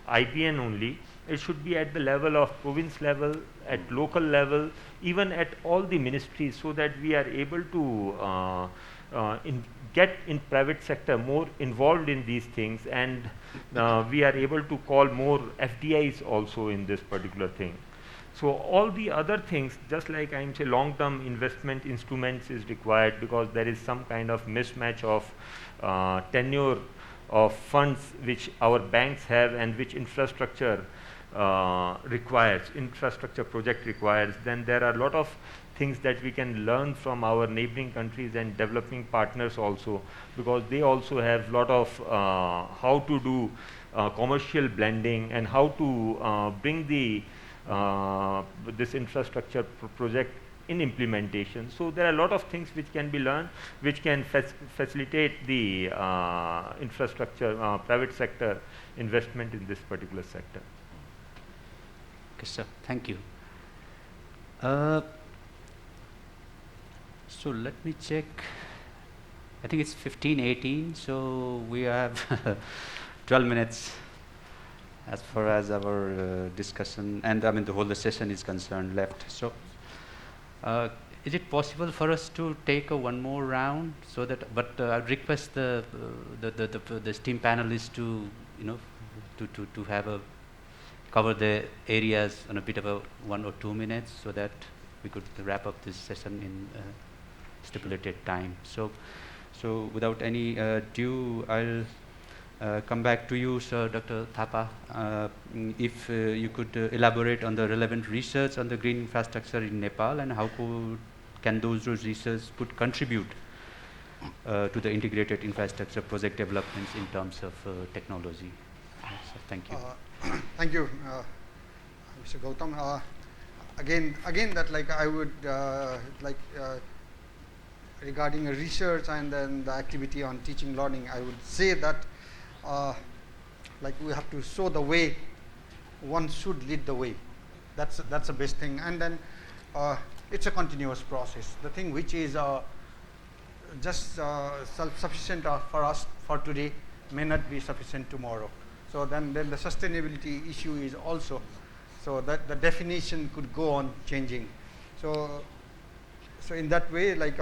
I: IBN only. It should be at the level of province level, at local level, even at all the ministries, so that we are able to get in private sector more involved in these things, and we are able to call more FDIs also in this particular thing. So all the other things, just like I'm saying, long-term investment instruments is required, because there is some kind of mismatch of tenure of funds which our banks have and which infrastructure requires, infrastructure project requires. Then there are a lot of things that we can learn from our neighboring countries and developing partners also, because they also have lot of how to do commercial blending and how to bring the this infrastructure project in implementation. So there are a lot of things which can be learned, which can facilitate the infrastructure private sector investment in this particular sector.
F: Okay, sir. Thank you. So let me check. I think it's 15:18, so we have 12 minutes as far as our discussion, and I mean the whole session is concerned, left. So is it possible for us to take one more round, so that, but I request the esteemed panelists to, you know, to have a cover the areas in a bit of a 1 or 2 minutes, so that we could wrap up this session in stipulated time. So without any ado, I'll come back to you, Sir Dr. Thapa. If you could elaborate on the relevant research on the green infrastructure in Nepal, and how can those research could contribute to the integrated infrastructure project developments in terms of technology. So thank you.
D: Thank you, Mr. Gautam. Again, that like I would regarding research and then the activity on teaching learning, I would say that like we have to show the way. One should lead the way. That's the best thing. And then it's a continuous process. The thing which is just self-sufficient for us for today may not be sufficient tomorrow. So then the sustainability issue is also, so that the definition could go on changing. So in that way, like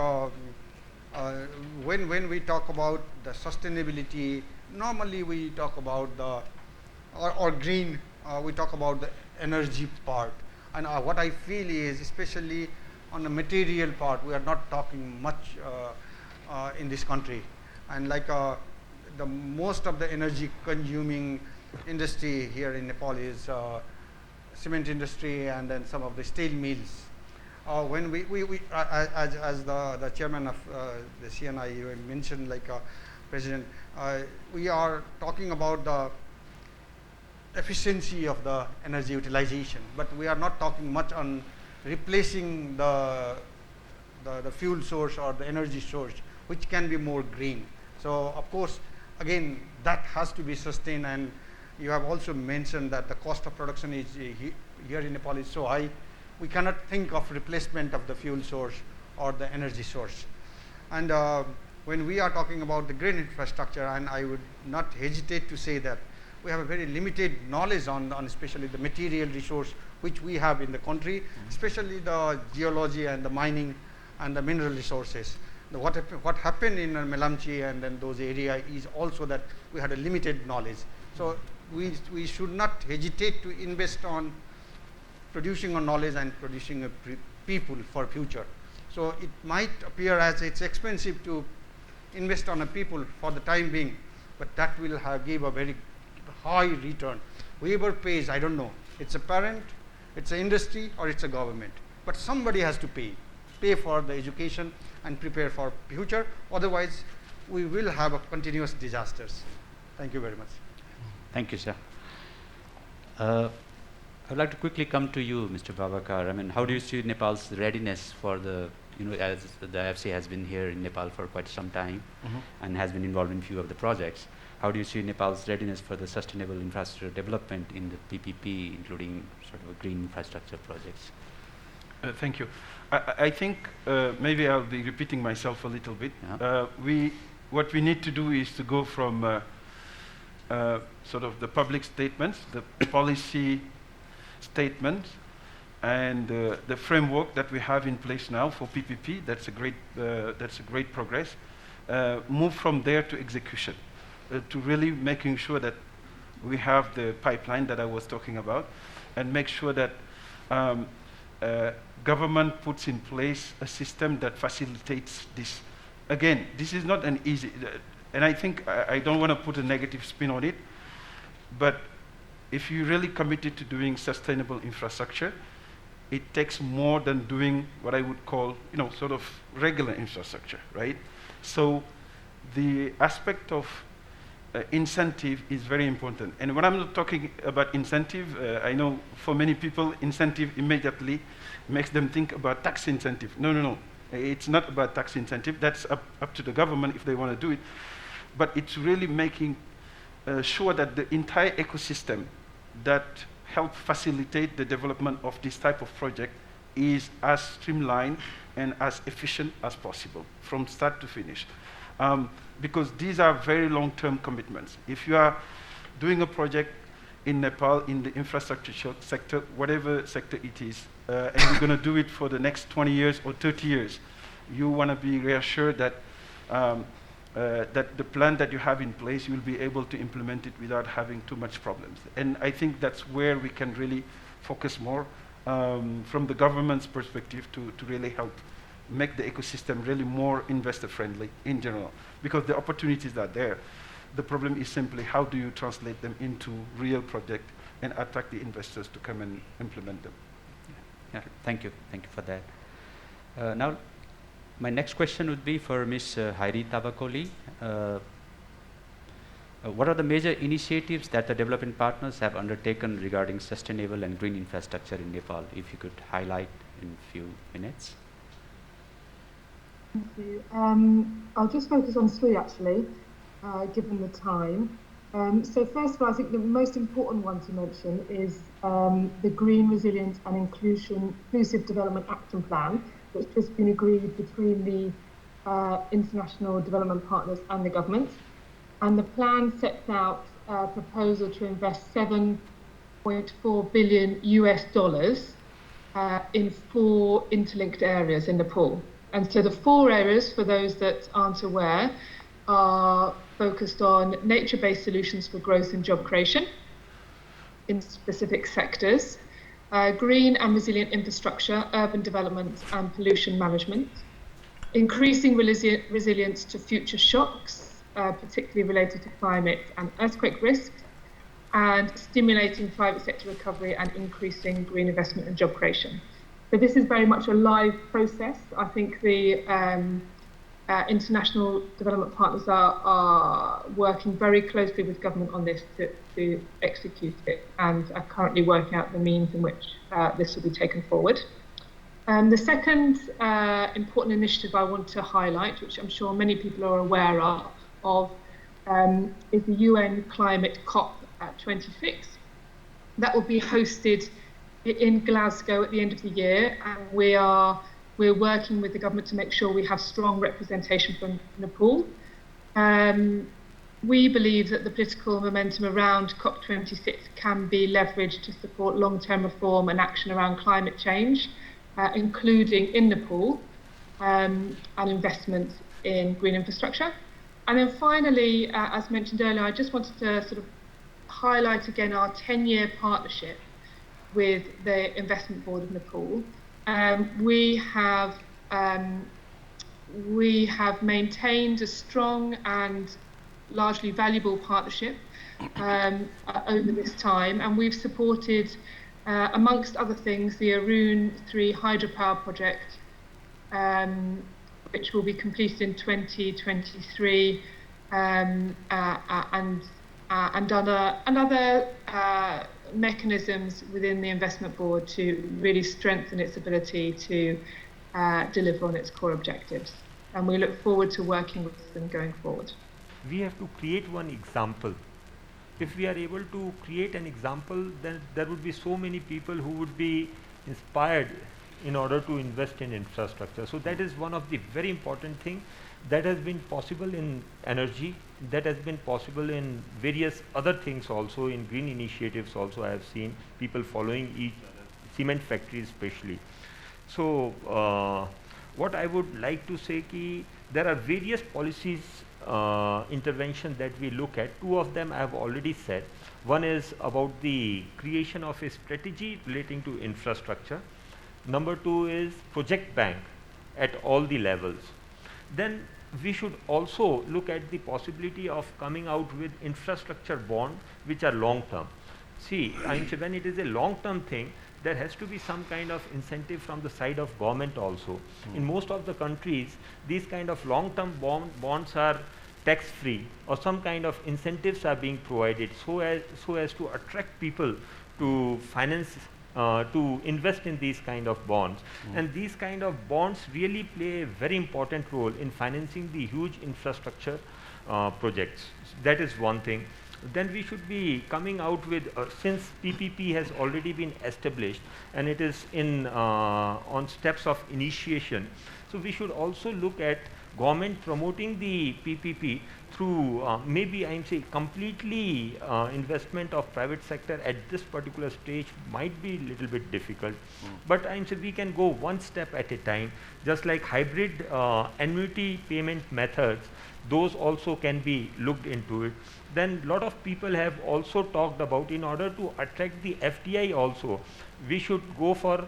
D: when we talk about the sustainability, normally we talk about the or green, we talk about the energy part. And what I feel is, especially on the material part, we are not talking much in this country. And like the most of the energy consuming industry here in Nepal is cement industry, and then some of the steel mills. When we as the chairman of the CNI mentioned, like President, we are talking about the efficiency of the energy utilization, but we are not talking much on replacing the fuel source or the energy source, which can be more green. So of course, again, that has to be sustained. And you have also mentioned that the cost of production is here in Nepal is so high, we cannot think of replacement of the fuel source or the energy source. And when we are talking about the green infrastructure, and I would not hesitate to say that we have a very limited knowledge on especially the material resource which we have in the country, especially the geology and the mining and the mineral resources. What happened in Melamchi and then those areas is also that we had a limited knowledge. So we should not hesitate to invest on producing a knowledge and producing a people for future. So it might appear as it's expensive to invest on a people for the time being, but that will give a very high return. Whoever pays, I don't know, it's a parent, it's an industry, or it's a government, but somebody has to pay for the education and prepare for future. Otherwise, we will have a continuous disasters. Thank you very much.
F: Thank you, sir. I'd like to quickly come to you, Mr. Babakar. I mean, how do you see Nepal's readiness for the, as the IFC has been here in Nepal for quite some time and has been involved in few of the projects, how do you see Nepal's readiness for the sustainable infrastructure development in the PPP, including sort of green infrastructure projects?
G: Thank you. I think maybe I'll be repeating myself a little bit.
F: Yeah.
G: What we need to do is to go from sort of the public statements, the policy statements, and the framework that we have in place now for PPP. That's a great progress. Move from there to execution, to really making sure that we have the pipeline that I was talking about, and make sure that government puts in place a system that facilitates this. Again, this is not an easy, and I think I don't want to put a negative spin on it, but if you're really committed to doing sustainable infrastructure, it takes more than doing what I would call, sort of regular infrastructure, right? So the aspect of incentive is very important. And when I'm not talking about incentive, I know for many people, incentive immediately makes them think about tax incentive. No. It's not about tax incentive. That's up to the government if they want to do it. But it's really making sure that the entire ecosystem that help facilitate the development of this type of project is as streamlined and as efficient as possible from start to finish. Because these are very long-term commitments. If you are doing a project in Nepal in the infrastructure sector, whatever sector it is, and you're going to do it for the next 20 years or 30 years, you want to be reassured that that the plan that you have in place, you'll be able to implement it without having too much problems. And I think that's where we can really focus more from the government's perspective to really help make the ecosystem really more investor-friendly in general, because the opportunities are there. The problem is simply how do you translate them into real project and attract the investors to come and implement them.
F: Yeah, thank you for that. Now, my next question would be for Ms. Heidi Tabakoli. What are the major initiatives that the development partners have undertaken regarding sustainable and green infrastructure in Nepal? If you could highlight in a few minutes.
H: Thank you. I'll just focus on three actually, given the time. So first of all, I think the most important one to mention is the Green, Resilient and Inclusive Development Action Plan, which has been agreed between the international development partners and the government. And the plan sets out a proposal to invest $7.4 billion in 4 interlinked areas in Nepal. And so the 4 areas, for those that aren't aware, are focused on nature-based solutions for growth and job creation in specific sectors, green and resilient infrastructure, urban development and pollution management, increasing resilience to future shocks, particularly related to climate and earthquake risks, and stimulating private sector recovery and increasing green investment and job creation. So this is very much a live process. I think the international development partners are working very closely with government on this to execute it, and are currently working out the means in which this will be taken forward. The second important initiative I want to highlight, which I'm sure many people are aware of, is the UN Climate COP26. That will be hosted in Glasgow at the end of the year, and we're working with the government to make sure we have strong representation from Nepal. We believe that the political momentum around COP26 can be leveraged to support long-term reform and action around climate change, including in Nepal, and investment in green infrastructure. And then finally, as mentioned earlier, I just wanted to sort of highlight again our 10-year partnership with the Investment Board of Nepal. We have maintained a strong and largely valuable partnership over this time, and we've supported, amongst other things, the Arun 3 hydropower project, which will be completed in 2023, and and other mechanisms within the investment board to really strengthen its ability to deliver on its core objectives. And we look forward to working with them going forward.
I: We have to create one example. If we are able to create an example, then there would be so many people who would be inspired in order to invest in infrastructure. So that is one of the very important things that has been possible in energy, that has been possible in various other things also, in green initiatives also. I have seen people following each other, cement factories especially. So what I would like to say ki there are various policies intervention that we look at. Two of them I have already said. One is about the creation of a strategy relating to infrastructure. Number two is project bank at all the levels. Then we should also look at the possibility of coming out with infrastructure bonds which are long term. See, when it is a long term thing, there has to be some kind of incentive from the side of government also. In most of the countries, these kind of long term bonds are tax free, or some kind of incentives are being provided so as to attract people to finance, to invest in these kind of bonds. And these kind of bonds really play a very important role in financing the huge infrastructure projects. That is one thing. Then we should be coming out with, since PPP has already been established and it is in on steps of initiation, so we should also look at government promoting the PPP through maybe I am saying completely investment of private sector at this particular stage might be a little bit difficult. But I am saying we can go one step at a time, just like hybrid annuity payment methods, those also can be looked into it. Then lot of people have also talked about, in order to attract the FDI also, we should go for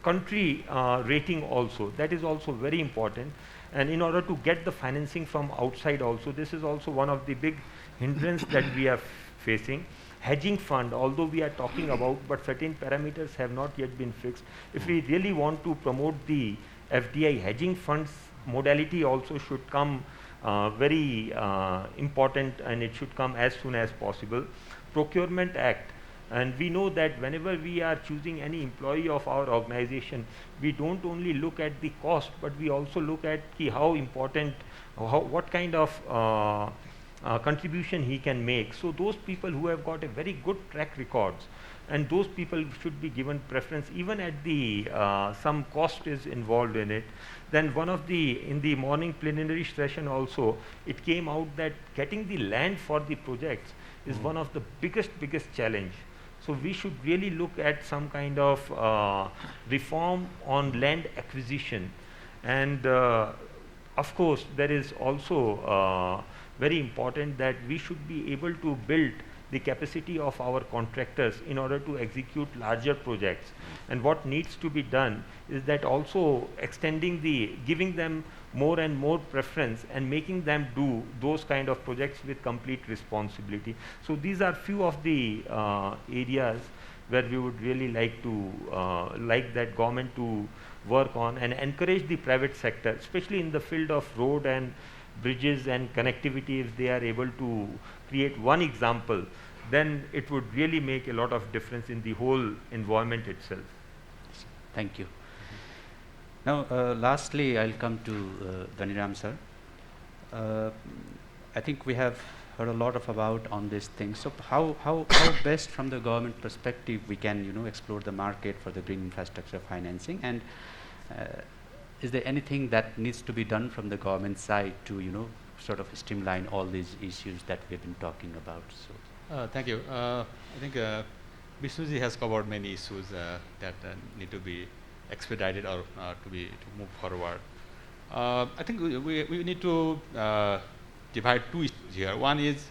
I: country rating also. That is also very important. And in order to get the financing from outside also, this is also one of the big hindrance that we are facing. Hedging fund, although we are talking about, but certain parameters have not yet been fixed. If we really want to promote the FDI, hedging funds modality also should come very important, and it should come as soon as possible. Procurement Act, and we know that whenever we are choosing any employee of our organization, we don't only look at the cost, but we also look at how important, what kind of contribution he can make. So those people who have got a very good track records, and those people should be given preference even at the some cost is involved in it. Then one of the, in the morning plenary session also, it came out that getting the land for the projects is one of the biggest challenge. So we should really look at some kind of reform on land acquisition. And of course there is also very important that we should be able to build the capacity of our contractors in order to execute larger projects. And what needs to be done is that also extending the, giving them more and more preference and making them do those kind of projects with complete responsibility. So these are few of the areas where we would really like to, like that government to work on and encourage the private sector, especially in the field of road and bridges and connectivity. If they are able to create one example, then it would really make a lot of difference in the whole environment itself.
F: Thank you. Now, lastly, I'll come to Dhaniram sir. I think we have heard a lot about on these things. So how best from the government perspective we can explore the market for the green infrastructure financing, and is there anything that needs to be done from the government side to sort of streamline all these issues that we've been talking about? So
E: thank you. I think Vishnuji has covered many issues that need to be expedited or to move forward. I think we need to divide two issues here. One is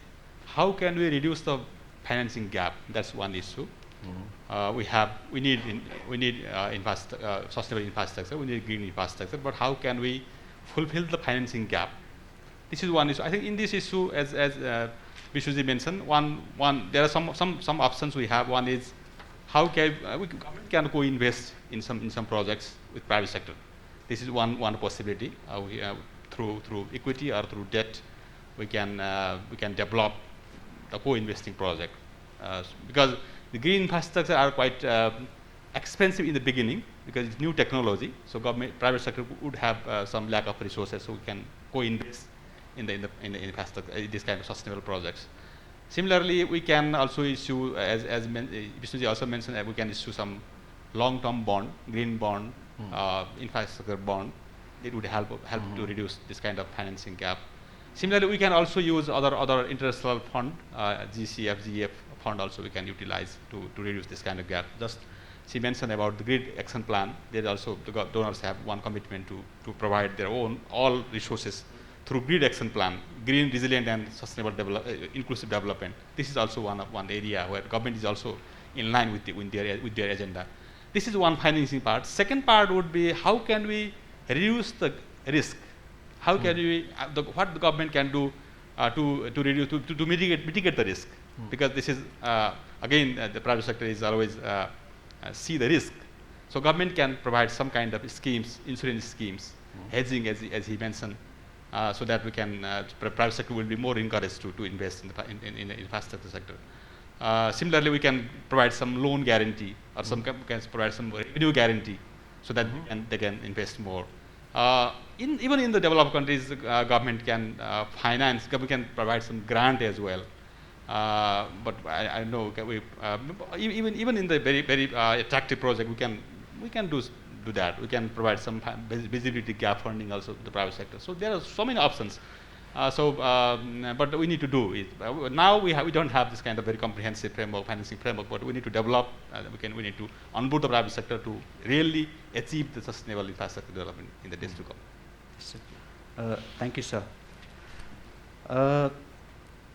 E: how can we reduce the financing gap? That's one issue. We need sustainable infrastructure. We need green infrastructure. But how can we fulfill the financing gap? This is one issue. I think in this issue, as Vishnuji mentioned, there are some options we have. One is how can government can co-invest in some projects with private sector. This is one possibility. We have through equity or through debt, we can develop the co-investing project, because the green infrastructure are quite expensive in the beginning because it's new technology. So private sector would have some lack of resources, so we can co-invest in the infrastructure, this kind of sustainable projects. Similarly, we can also issue, as Vishnuji also mentioned, we can issue some long-term bond, green bond, infrastructure bond. It would help to reduce this kind of financing gap. Similarly, we can also use other international fund, GCF, GF fund also we can utilize to reduce this kind of gap. Just she mentioned about the grid action plan. There also the donors have one commitment to provide their own all resources through grid action plan, green, resilient, and sustainable inclusive development. This is also one area where government is also in line with their agenda. This is one financing part. Second part would be how can we reduce the risk? How can we what the government can do to reduce to mitigate the risk? Because this is again the private sector is always see the risk. So government can provide some kind of schemes, insurance schemes, hedging as he mentioned, so that we can private sector will be more encouraged to invest in the infrastructure sector. Similarly, we can provide some loan guarantee or some can provide some revenue guarantee so that they can invest more. Even in the developed countries, government can finance, government can provide some grant as well. But I know even in the very attractive project, we can do that. We can provide some visibility gap funding also to the private sector. So there are so many options. But we need to do it. Now we don't have this kind of very comprehensive framework, financing framework, but we need to develop, we need to onboard the private sector to really achieve the sustainable infrastructure development in the days to come.
F: Thank you, sir.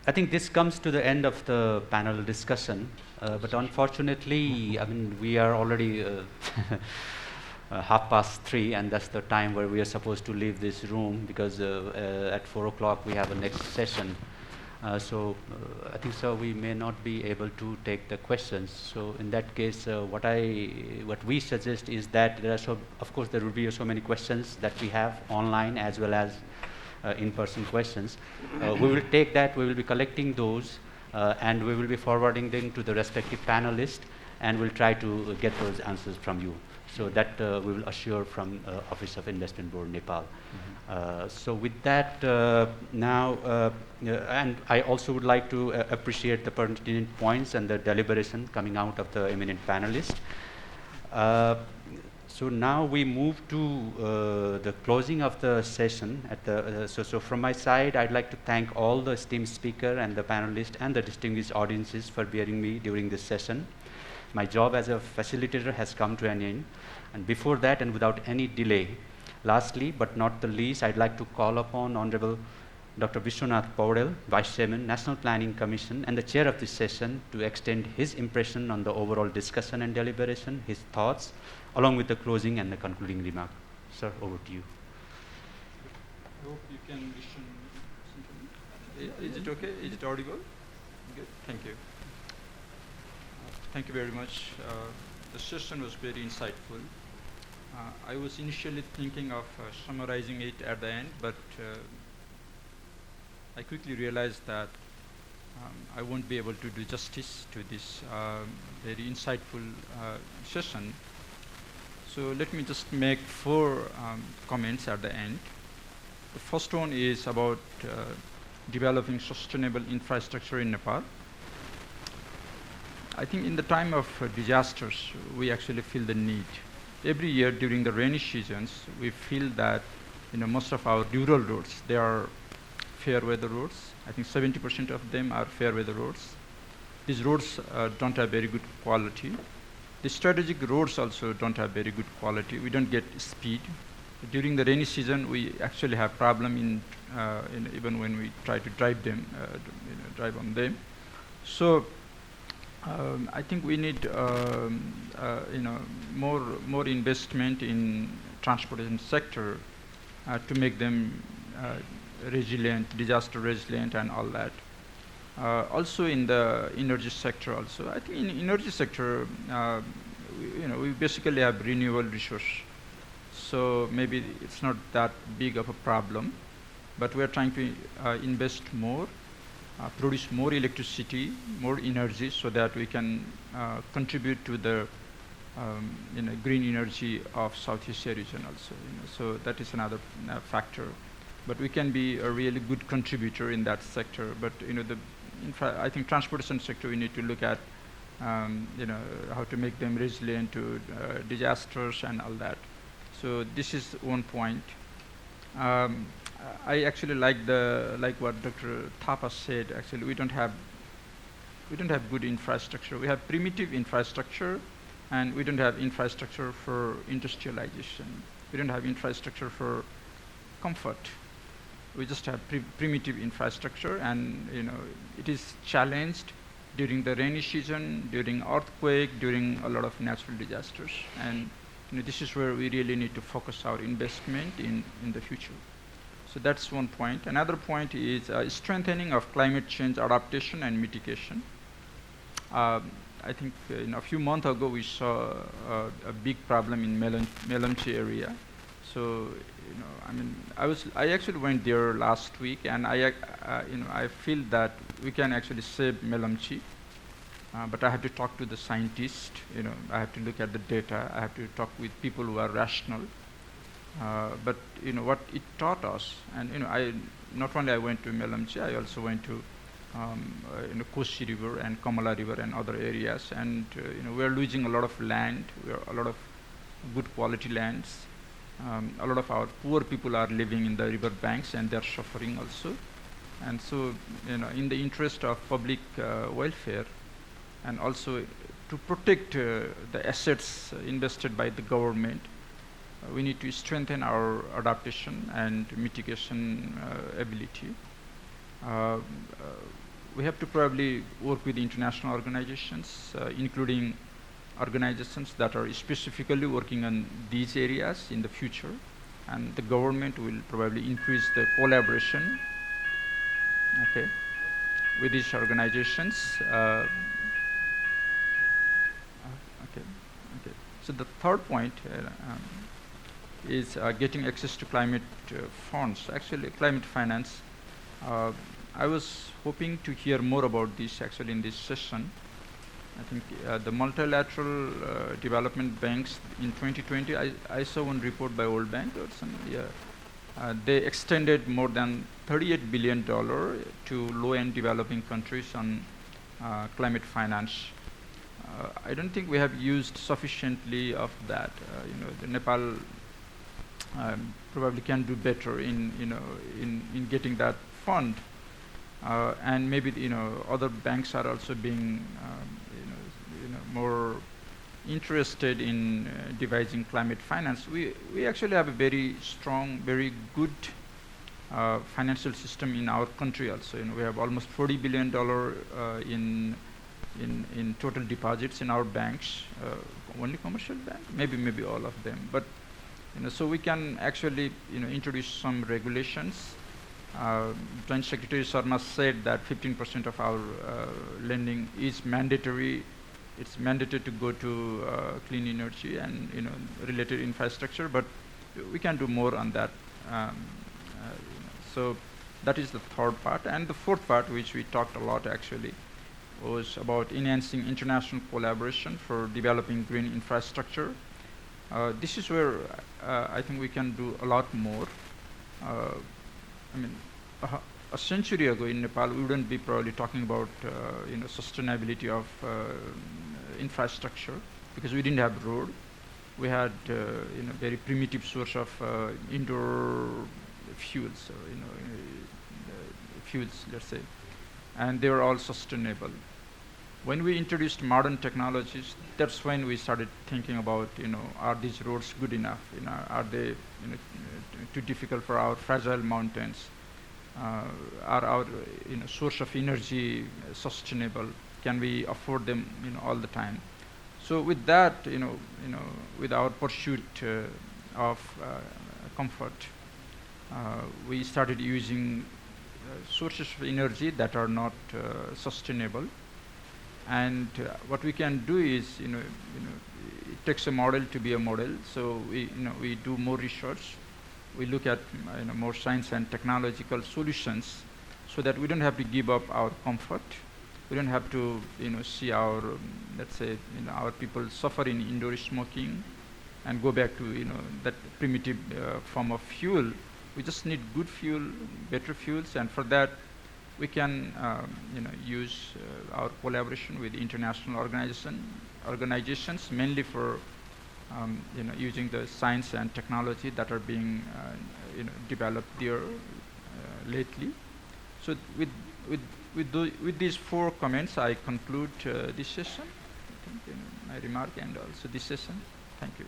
F: I think this comes to the end of the panel discussion, but unfortunately, I mean, we are already 3:30, and that's the time where we are supposed to leave this room, because at 4 o'clock we have a next session. So I think, sir, we may not be able to take the questions. So in that case, what we suggest is that of course there will be so many questions that we have online as well as in-person questions. We will take that, we will be collecting those, and we will be forwarding them to the respective panelists, and we'll try to get those answers from you. So that we will assure from Office of Investment Board, Nepal. So with that, now, and I also would like to appreciate the pertinent points and the deliberation coming out of the eminent panelists. So now we move to the closing of the session. So from my side, I'd like to thank all the esteemed speaker and the panelists and the distinguished audiences for bearing me during this session. My job as a facilitator has come to an end. And before that, and without any delay, lastly but not the least, I'd like to call upon Honorable Dr. Vishwanath Paudel, Vice Chairman, National Planning Commission, and the chair of this session, to extend his impression on the overall discussion and deliberation, his thoughts, along with the closing and the concluding remark. Sir, over to you.
J: I hope you can listen to me. Is it okay? Is it audible? Good. Thank you. Thank you very much. The session was very insightful. I was initially thinking of summarizing it at the end, but I quickly realized that I won't be able to do justice to this very insightful session. So let me just make 4 comments at the end. The first one is about developing sustainable infrastructure in Nepal. I think in the time of disasters, we actually feel the need. Every year during the rainy seasons, we feel that most of our rural roads, they are fair weather roads. I think 70% of them are fair weather roads. These roads don't have very good quality. The strategic roads also don't have very good quality. We don't get speed. During the rainy season, we actually have problem even when we try to drive them, drive on them. So I think we need more investment in transportation sector to make them resilient, disaster resilient, and all that. Also in the energy sector also. I think in energy sector, we basically have renewable resource. So maybe it's not that big of a problem. but we are trying to invest more, produce more electricity, more energy, so that we can contribute to the green energy of Southeast Asia region also. So that is another factor. But we can be a really good contributor in that sector. But I think transportation sector, we need to look at how to make them resilient to disasters and all that. So this is one point. I actually like what Dr. Thapa said. Actually, we don't have good infrastructure. We have primitive infrastructure, and we don't have infrastructure for industrialization. We don't have infrastructure for comfort. We just have primitive infrastructure, and it is challenged during the rainy season, during earthquake, during a lot of natural disasters. And this is where we really need to focus our investment in the future. So that's one point. Another point is strengthening of climate change adaptation and mitigation. I think a few months ago we saw a big problem in Melamchi area. So I actually went there last week, and I feel that we can actually save Melamchi. But I have to talk to the scientists. I have to look at the data. I have to talk with people who are rational. But what it taught us, and not only I went to Melamchi, I also went to Koshi River and Kamala River and other areas, and we are losing a lot of land. A lot of good quality lands. A lot of our poor people are living in the river banks, and they are suffering also. And so, in the interest of public welfare, and also to protect the assets invested by the government, we need to strengthen our adaptation and mitigation ability. We have to probably work with international organizations, including organizations that are specifically working on these areas in the future, and the government will probably increase the collaboration, with these organizations. So the third point is getting access to climate funds, actually climate finance. I was hoping to hear more about this actually in this session. I think the multilateral development banks in 2020, I saw one report by World Bank or something. They extended more than $38 billion to low-end developing countries on climate finance. I don't think we have used sufficiently of that. The Nepal probably can do better in getting that fund, and maybe other banks are also being more interested in devising climate finance. We actually have a very strong, very good financial system in our country also. We have almost $40 billion in total deposits in our banks. Only commercial bank, maybe all of them. But so we can actually introduce some regulations. Joint Secretary Sharma said that 15% of our lending is mandatory. It's mandated to go to clean energy and related infrastructure, but we can do more on that. So that is the third part. And the fourth part, which we talked a lot actually, was about enhancing international collaboration for developing green infrastructure. This is where I think we can do a lot more. A century ago in Nepal, we wouldn't be probably talking about sustainability of infrastructure, because we didn't have road. We had very primitive source of indoor fuels, fuels, let's say, and they were all sustainable. When we introduced modern technologies, that's when we started thinking about, are these roads good enough? Are they too difficult for our fragile mountains? Are our source of energy sustainable? Can we afford them all the time? So with that, with our pursuit of comfort, we started using sources of energy that are not sustainable. And what we can do is, it takes a model to be a model. So we do more research. we look at more science and technological solutions so that we don't have to give up our comfort. We don't have to see our, let's say, our people suffer in indoor smoking and go back to that primitive form of fuel. We just need good fuel, better fuels, and for that we can use our collaboration with international organizations, mainly for using the science and technology that are being developed there lately. So with these 4 comments, I conclude this session. I think, my remark and also this session. Thank you.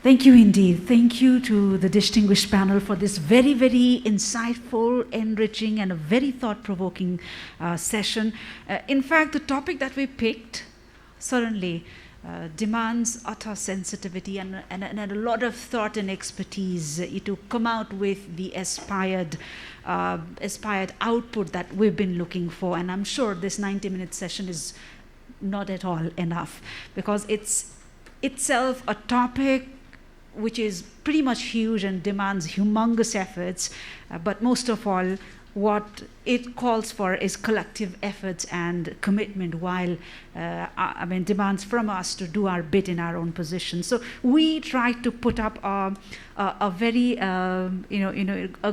A: Thank you indeed. Thank you to the distinguished panel for this very, very insightful, enriching, and a very thought-provoking session. In fact, the topic that we picked certainly demands utter sensitivity and a lot of thought and expertise to come out with the aspired output that we've been looking for. And I'm sure this 90-minute session is not at all enough, because it's itself a topic which is pretty much huge and demands humongous efforts, but most of all, what it calls for is collective efforts and commitment, while demands from us to do our bit in our own position. So we try to put up a very a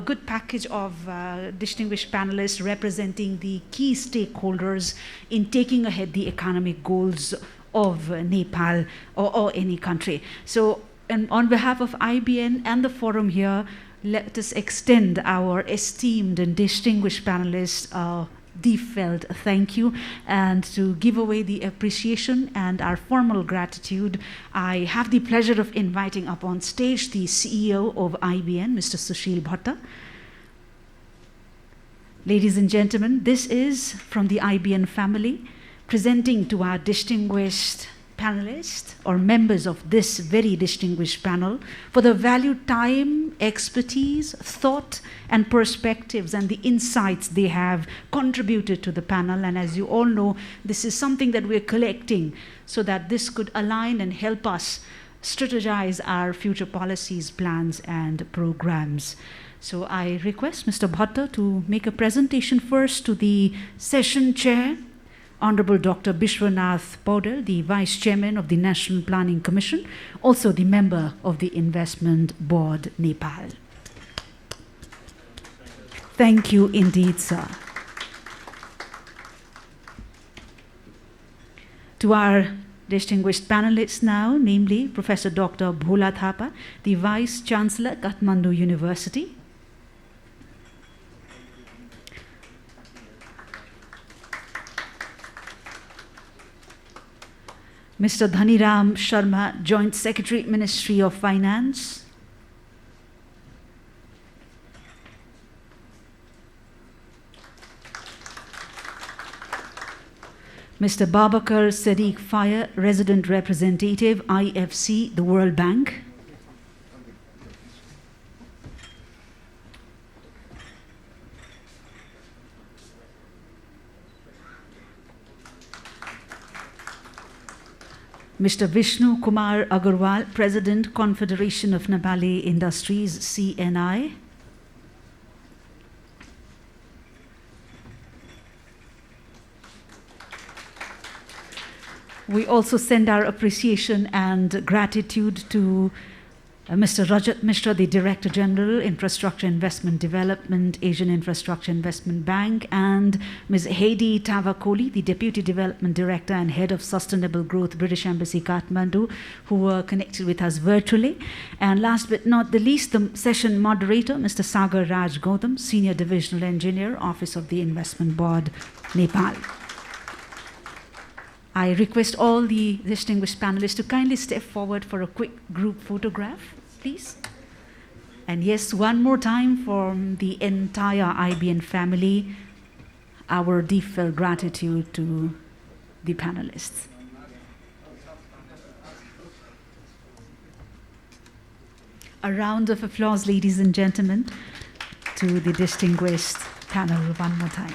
A: good package of distinguished panelists representing the key stakeholders in taking ahead the economic goals of Nepal or any country. So, and on behalf of IBN and the forum here, let us extend our esteemed and distinguished panelists a deep-felt thank you. And to give away the appreciation and our formal gratitude, I have the pleasure of inviting up on stage the CEO of IBN, Mr. Sushil Bhatta. Ladies and gentlemen, this is from the IBN family, presenting to our distinguished panelists or members of this very distinguished panel for the valued time, expertise, thought, and perspectives and the insights they have contributed to the panel. And as you all know, this is something that we're collecting so that this could align and help us strategize our future policies, plans, and programs. So I request Mr. Bhatta to make a presentation first to the session chair, Honorable Dr. Bishwanath Paudel, the Vice Chairman of the National Planning Commission, also the member of the Investment Board, Nepal. Thank you indeed, sir. To our distinguished panelists now, namely Professor Dr. Bhola Thapa, the Vice Chancellor, Kathmandu University. Mr. Dhaniram Sharma, Joint Secretary, Ministry of Finance. Mr. Babakar Sadiq Fire, Resident Representative, IFC, the World Bank. Mr. Vishnu Kumar Agarwal, President, Confederation of Nepali Industries, CNI. We also send our appreciation and gratitude to Mr. Rajat Misra, the Director General, Infrastructure Investment Development, Asian Infrastructure Investment Bank, and Ms. Heidi Tabakoli, the Deputy Development Director and Head of Sustainable Growth, British Embassy, Kathmandu, who were connected with us virtually. And last but not the least, the session moderator, Mr. Sagar Raj Gautam, Senior Divisional Engineer, Office of the Investment Board, Nepal. I request all the distinguished panelists to kindly step forward for a quick group photograph, please. And yes, one more time from the entire IBN family, our deep-felt gratitude to the panelists. A round of applause, ladies and gentlemen, to the distinguished panel one more time.